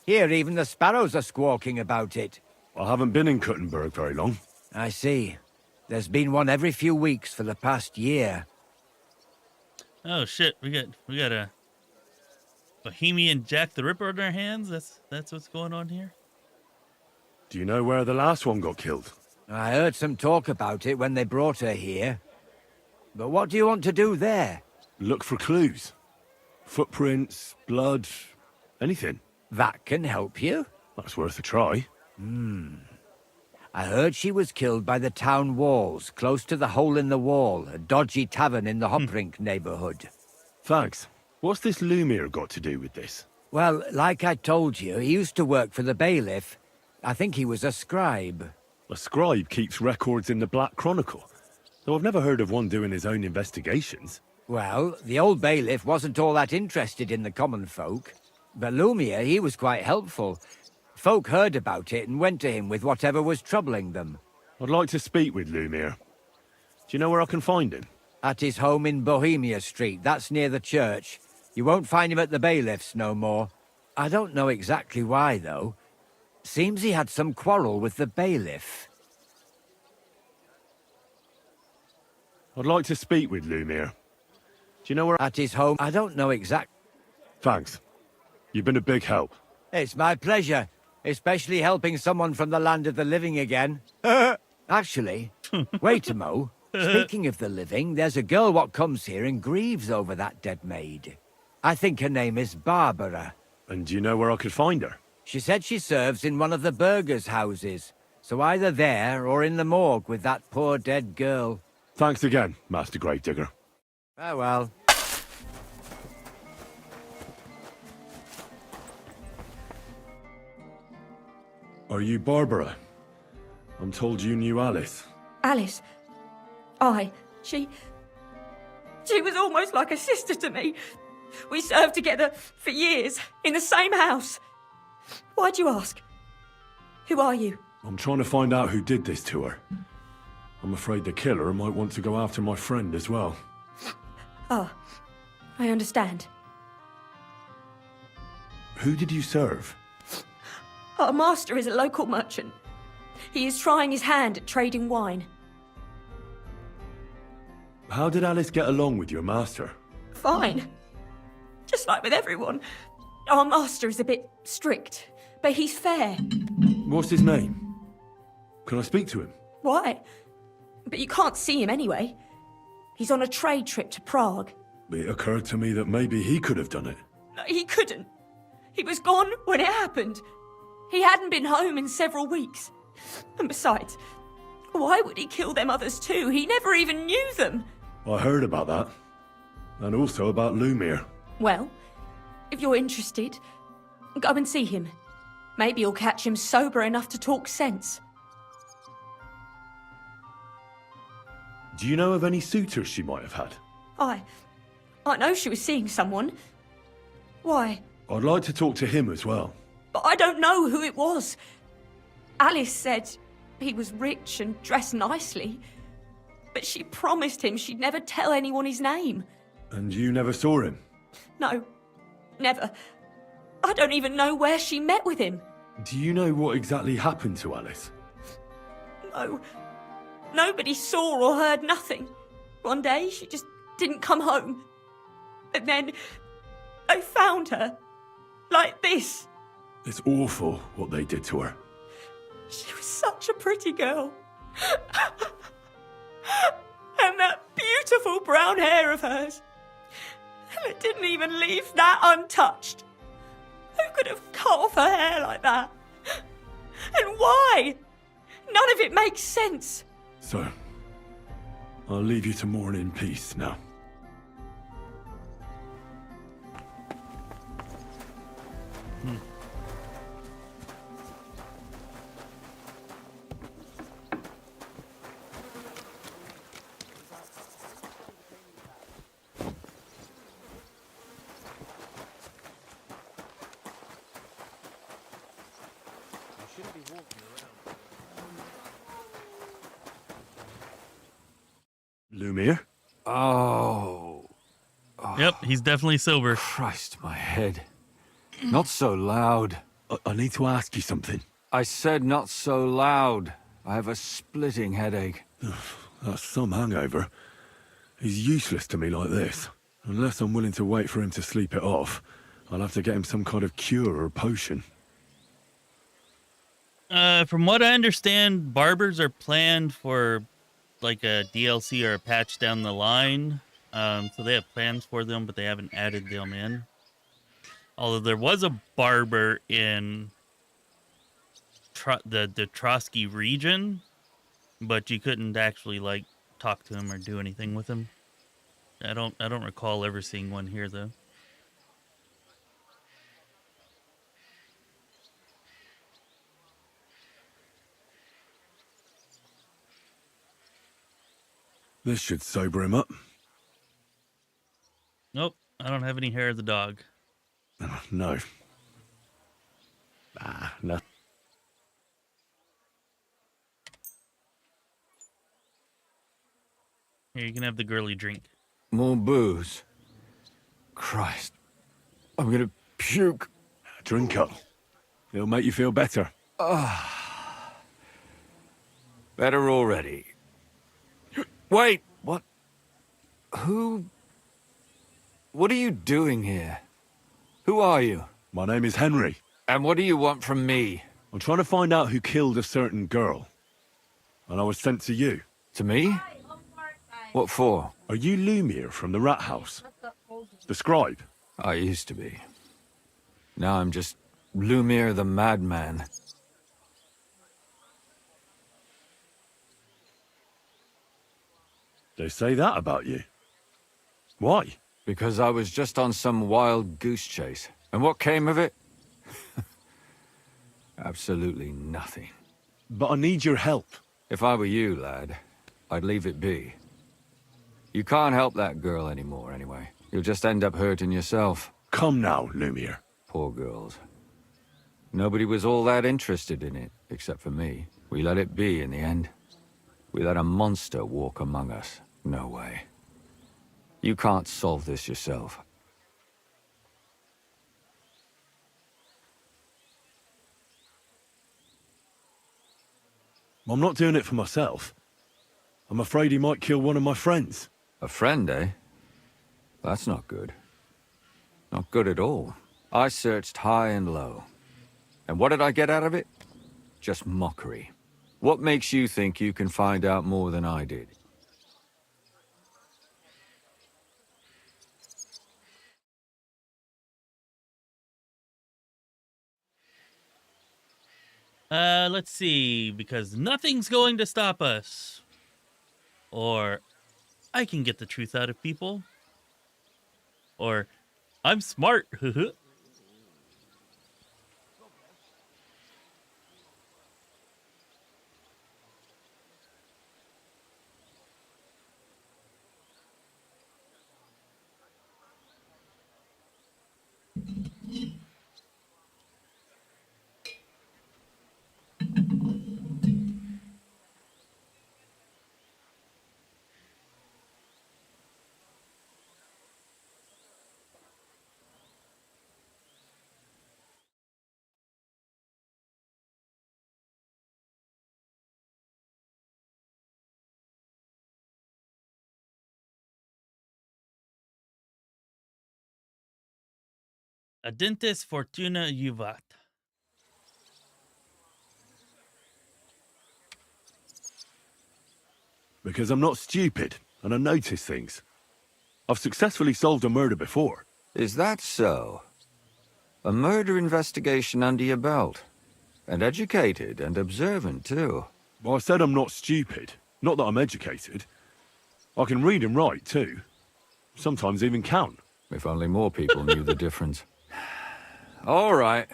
Here, even the sparrows are squawking about it. I haven't been in KuttenBerg very long. I see. There's been one every few weeks for the past year. Oh shit, we got a Bohemian Jack the Ripper on our hands. That's what's going on here. Do you know where the last one got killed? I heard some talk about it when they brought her here. But what do you want to do there? Look for clues. Footprints, blood, anything. That can help you. That's worth a try. I heard she was killed by the town walls, close to the Hole in the Wall, a dodgy tavern in the Hoprink neighborhood. Thanks. What's this Lumiere got to do with this? Well, like I told you, he used to work for the bailiff. I think he was a scribe. A scribe keeps records in the Black Chronicle, though I've never heard of one doing his own investigations. Well, the old bailiff wasn't all that interested in the common folk. But Lumiere, he was quite helpful. Folk heard about it and went to him with whatever was troubling them. I'd like to speak with Lumiere. Do you know where I can find him? At his home in Bohemia Street, that's near the church. You won't find him at the bailiff's no more. I don't know exactly why, though. Seems he had some quarrel with the bailiff. I'd like to speak with Lumiere. Do you know where... At his home, I don't know exact... Thanks. You've been a big help. It's my pleasure, especially helping someone from the land of the living again. Actually, wait a mo. Speaking of the living, there's a girl what comes here and grieves over that dead maid. I think her name is Barbara. And do you know where I could find her? She said she serves in one of the burgers' houses, so either there or in the morgue with that poor dead girl. Thanks again, Master Gravedigger. Farewell. Are you Barbara? I'm told you knew Alice. Alice? Aye. She was almost like a sister to me. We served together for years, in the same house. Why'd you ask? Who are you? I'm trying to find out who did this to her. I'm afraid the killer might want to go after my friend as well. Ah, I understand. Who did you serve? Our master is a local merchant. He is trying his hand at trading wine. How did Alice get along with your master? Fine. Just like with everyone. Our master is a bit strict, but he's fair. What's his name? Can I speak to him? Why? But you can't see him anyway. He's on a trade trip to Prague. It occurred to me that maybe he could have done it. No, he couldn't. He was gone when it happened. He hadn't been home in several weeks. And besides, why would he kill them others too? He never even knew them. I heard about that. And also about Lumiere. Well, if you're interested, go and see him. Maybe you'll catch him sober enough to talk sense. Do you know of any suitors she might have had? I know she was seeing someone. Why? I'd like to talk to him as well. But I don't know who it was. Alice said he was rich and dressed nicely. But she promised him she'd never tell anyone his name. And you never saw him? No, never. I don't even know where she met with him. Do you know what exactly happened to Alice? No. Nobody saw or heard nothing. One day, she just didn't come home. And then, I found her. Like this. It's awful what they did to her. She was such a pretty girl. And that beautiful brown hair of hers. And it didn't even leave that untouched. Who could have cut off her hair like that? And why? None of it makes sense. So, I'll leave you to mourn in peace now. Lumiere? Oh. Yep, he's definitely sober. Christ, my head. Not so loud. I need to ask you something. I said not so loud. I have a splitting headache. That's some hangover. He's useless to me like this. Unless I'm willing to wait for him to sleep it off, I'll have to get him some kind of cure or potion. From what I understand, barbers are planned for like a DLC or a patch down the line. So they have plans for them, but they haven't added them in. Although there was a barber in the Trotsky region, but you couldn't actually like talk to him or do anything with him. I don't recall ever seeing one here though. This should sober him up. Nope, I don't have any hair of the dog. Oh, no. No. Here, you can have the girly drink. More booze. Christ. I'm gonna puke. Drink up. It'll make you feel better. Better already. Wait, what? Who? What are you doing here? Who are you? My name is Henry. And what do you want from me? I'm trying to find out who killed a certain girl. And I was sent to you. To me? What for? Are you Lumiere from the Rat House? The scribe? I used to be. Now I'm just Lumiere the Madman. They say that about you. Why? Because I was just on some wild goose chase. And what came of it? Absolutely nothing. But I need your help. If I were you, lad, I'd leave it be. You can't help that girl anymore, anyway. You'll just end up hurting yourself. Come now, Lumiere. Poor girls. Nobody was all that interested in it, except for me. We let it be in the end. We let a monster walk among us. No way. You can't solve this yourself. I'm not doing it for myself. I'm afraid he might kill one of my friends. A friend, eh? That's not good. Not good at all. I searched high and low. And what did I get out of it? Just mockery. What makes you think you can find out more than I did? Let's see, because nothing's going to stop us. Or, I can get the truth out of people. Or, I'm smart. Adentes fortuna juvat. Because I'm not stupid, and I notice things. I've successfully solved a murder before. Is that so? A murder investigation under your belt. And educated and observant, too. Well, I said I'm not stupid. Not that I'm educated. I can read and write, too. Sometimes even count. If only more people knew the difference. All right.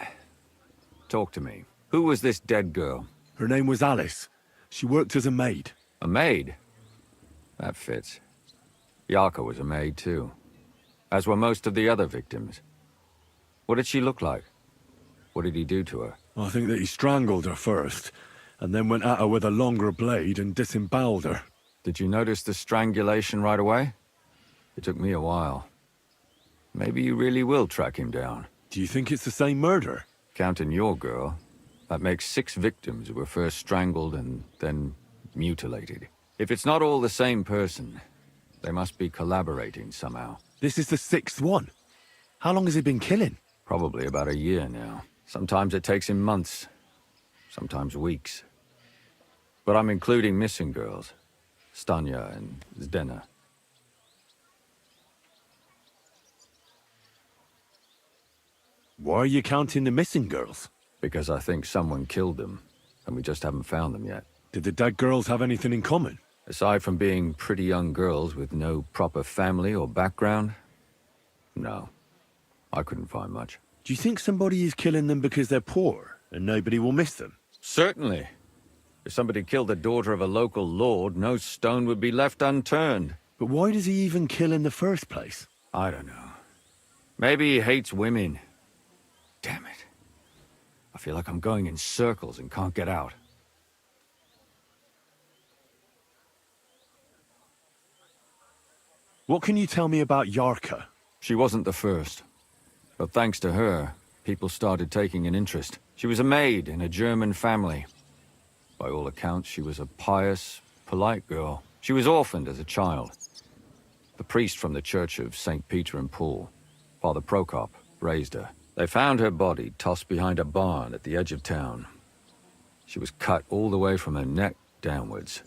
Talk to me. Who was this dead girl? Her name was Alice. She worked as a maid. A maid? That fits. Yarka was a maid, too. As were most of the other victims. What did she look like? What did he do to her? I think that he strangled her first, and then went at her with a longer blade and disemboweled her. Did you notice the strangulation right away? It took me a while. Maybe you really will track him down. Do you think it's the same murder? Counting your girl, that makes 6 victims who were first strangled and then mutilated. If it's not all the same person, they must be collaborating somehow. This is the 6th one. How long has he been killing? Probably about a year now. Sometimes it takes him months. sometimes weeks. But I'm including missing girls, Stanya and Zdena. Why are you counting the missing girls? Because I think someone killed them, and we just haven't found them yet. Did the dead girls have anything in common? Aside from being pretty young girls with no proper family or background, no. I couldn't find much. Do you think somebody is killing them because they're poor, and nobody will miss them? Certainly. If somebody killed the daughter of a local lord, no stone would be left unturned. But why does he even kill in the first place? I don't know. Maybe he hates women. Damn it. I feel like I'm going in circles and can't get out. What can you tell me about Yarka? She wasn't the first. But thanks to her, people started taking an interest. She was a maid in a German family. By all accounts, she was a pious, polite girl. She was orphaned as a child. The priest from the Church of St. Peter and Paul, Father Prokop, raised her. They found her body tossed behind a barn at the edge of town. She was cut all the way from her neck downwards.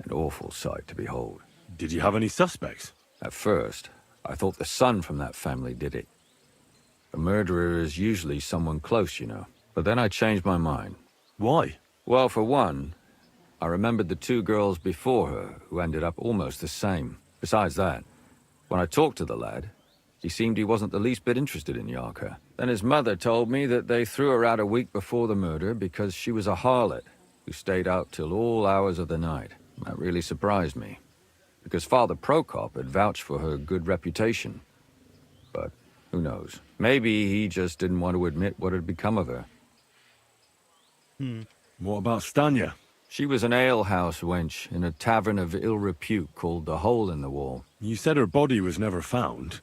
An awful sight to behold. Did you have any suspects? At first, I thought the son from that family did it. A murderer is usually someone close, you know. But then I changed my mind. Why? Well, for one, I remembered the two girls before her who ended up almost the same. Besides that, when I talked to the lad, he seemed he wasn't the least bit interested in Yarka. Then his mother told me that they threw her out a week before the murder because she was a harlot who stayed out till all hours of the night. That really surprised me, because Father Prokop had vouched for her good reputation. But who knows? Maybe he just didn't want to admit what had become of her. What about Stanya? She was an alehouse wench in a tavern of ill repute called the Hole in the Wall. You said her body was never found.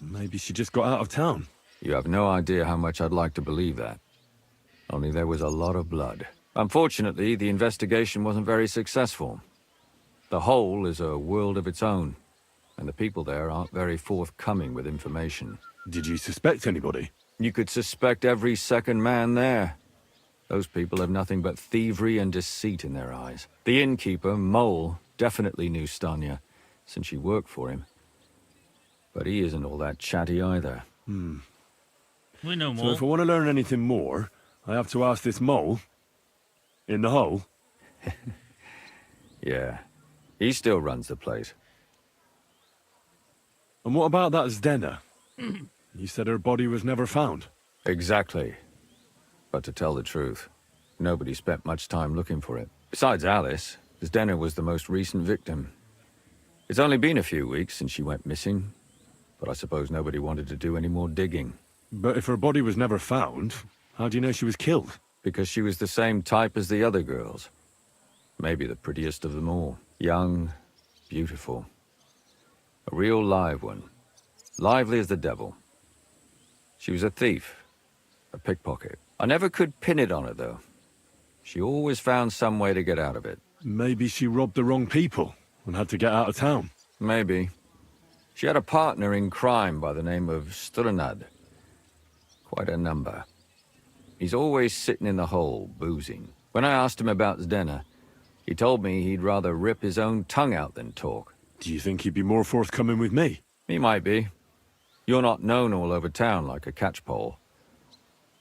Maybe she just got out of town. You have no idea how much I'd like to believe that. Only there was a lot of blood. Unfortunately, the investigation wasn't very successful. The Hole is a world of its own, and the people there aren't very forthcoming with information. Did you suspect anybody? You could suspect every second man there. Those people have nothing but thievery and deceit in their eyes. The innkeeper, Mole, definitely knew Stanya, since she worked for him. But he isn't all that chatty either. We know So more. if I want to learn anything more, I have to ask this Mole in the hole. Yeah, he still runs the place. And what about that Zdena? You said her body was never found. Exactly. But to tell the truth, nobody spent much time looking for it. Besides Alice, Zdena was the most recent victim. It's only been a few weeks since she went missing, but I suppose nobody wanted to do any more digging. But if her body was never found, how do you know she was killed? Because she was the same type as the other girls. Maybe the prettiest of them all. Young, beautiful. A real live one. Lively as the devil. She was a thief. A pickpocket. I never could pin it on her, though. She always found some way to get out of it. Maybe she robbed the wrong people and had to get out of town. Maybe. She had a partner in crime by the name of Strunad. Quite a number. He's always sitting in the hole, boozing. When I asked him about Zdena, he told me he'd rather rip his own tongue out than talk. Do you think he'd be more forthcoming with me? He might be. You're not known all over town like a catchpole.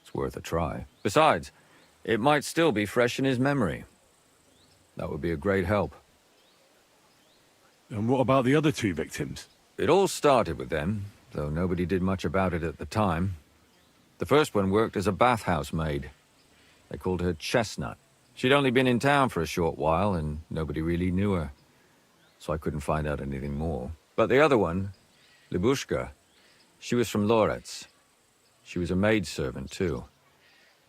It's worth a try. Besides, it might still be fresh in his memory. That would be a great help. And what about the other two victims? It all started with them, though nobody did much about it at the time. The first one worked as a bathhouse maid. They called her Chestnut. She'd only been in town for a short while, and nobody really knew her. So I couldn't find out anything more. But the other one, Libushka, she was from Lorets. She was a maidservant, too.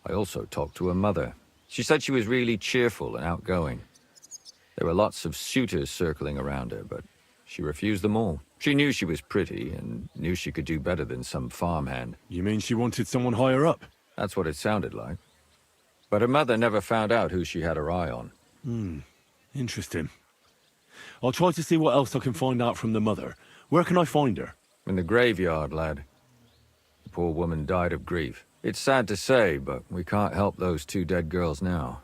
I also talked to her mother. She said she was really cheerful and outgoing. There were lots of suitors circling around her, but she refused them all. She knew she was pretty and knew she could do better than some farmhand. You mean she wanted someone higher up? That's what it sounded like. But her mother never found out who she had her eye on. Interesting. I'll try to see what else I can find out from the mother. Where can I find her? In the graveyard, lad. The poor woman died of grief. It's sad to say, but we can't help those 2 dead girls now.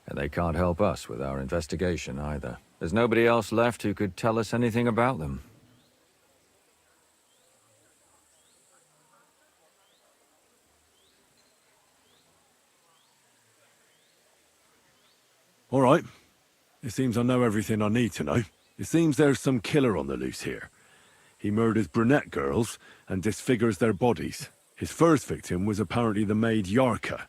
And they can't help us with our investigation either. There's nobody else left who could tell us anything about them. All right. It seems I know everything I need to know. It seems there's some killer on the loose here. He murders brunette girls and disfigures their bodies. His first victim was apparently the maid Yarka.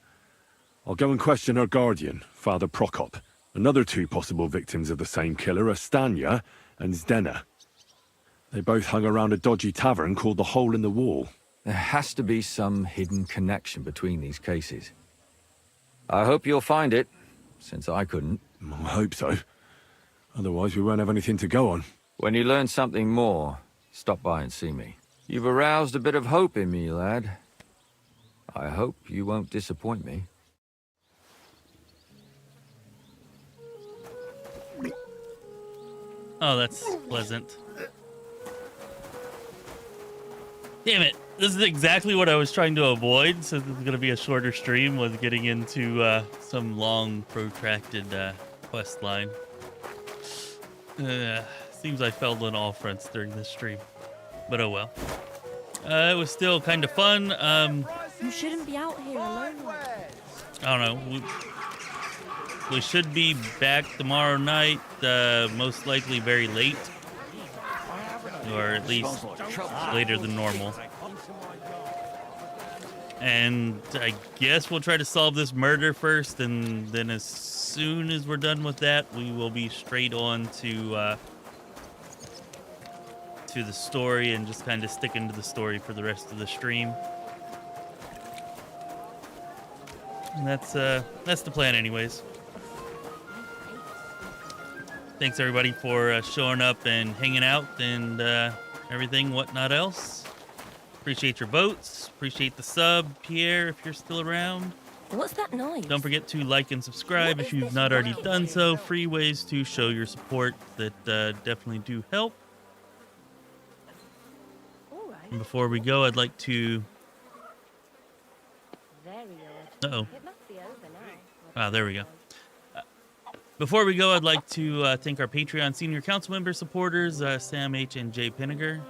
I'll go and question her guardian, Father Prokop. Another 2 possible victims of the same killer are Stanya and Zdena. They both hung around a dodgy tavern called the Hole in the Wall. There has to be some hidden connection between these cases. I hope you'll find it, since I couldn't. I hope so. Otherwise we won't have anything to go on. When you learn something more, stop by and see me. You've aroused a bit of hope in me, lad. I hope you won't disappoint me. Oh, that's pleasant. Damn it. This is exactly what I was trying to avoid, so this is going to be a shorter stream, was getting into some long, protracted quest line. Seems I failed on all fronts during this stream. But oh well. It was still kind of fun. You shouldn't be out here alone. I don't know. We should be back tomorrow night, most likely very late. Or at least later than normal. And I guess we'll try to solve this murder first, and then as soon as we're done with that, we will be straight on to the story and just kind of stick into the story for the rest of the stream. And that's the plan anyways. Thanks everybody for showing up and hanging out and everything, whatnot else. Appreciate your votes. Appreciate the sub, Pierre, if you're still around. What's that noise? Don't forget to like and subscribe if you've not already done so. Free ways to show your support that definitely do help. And before we go, I'd like to... Uh-oh. Wow, there we go. Before we go, I'd like to thank our Patreon Senior Council member supporters, Sam H. and jpinnegar.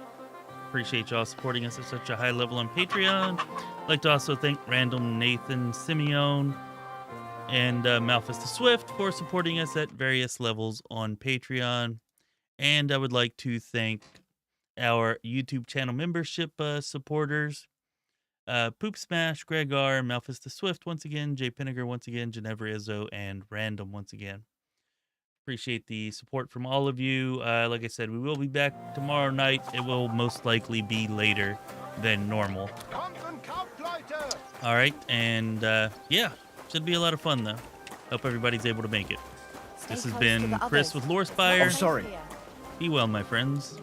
Appreciate y'all supporting us at such a high level on Patreon. I'd like to also thank Random, Nathan, Simeon, and Malfus the Swift for supporting us at various levels on Patreon. And I would like to thank our YouTube channel membership supporters. poopSMASH, Gregor, Malfus the Swift once again, jpinnegar once again, Genevra Izzo, and Random once again. Appreciate the support from all of you. Like I said, we will be back tomorrow night. It will most likely be later than normal. All right, and yeah, should be a lot of fun though. Hope everybody's able to make it. This has been Chris with Lorespire. Oh, sorry. Be well, my friends.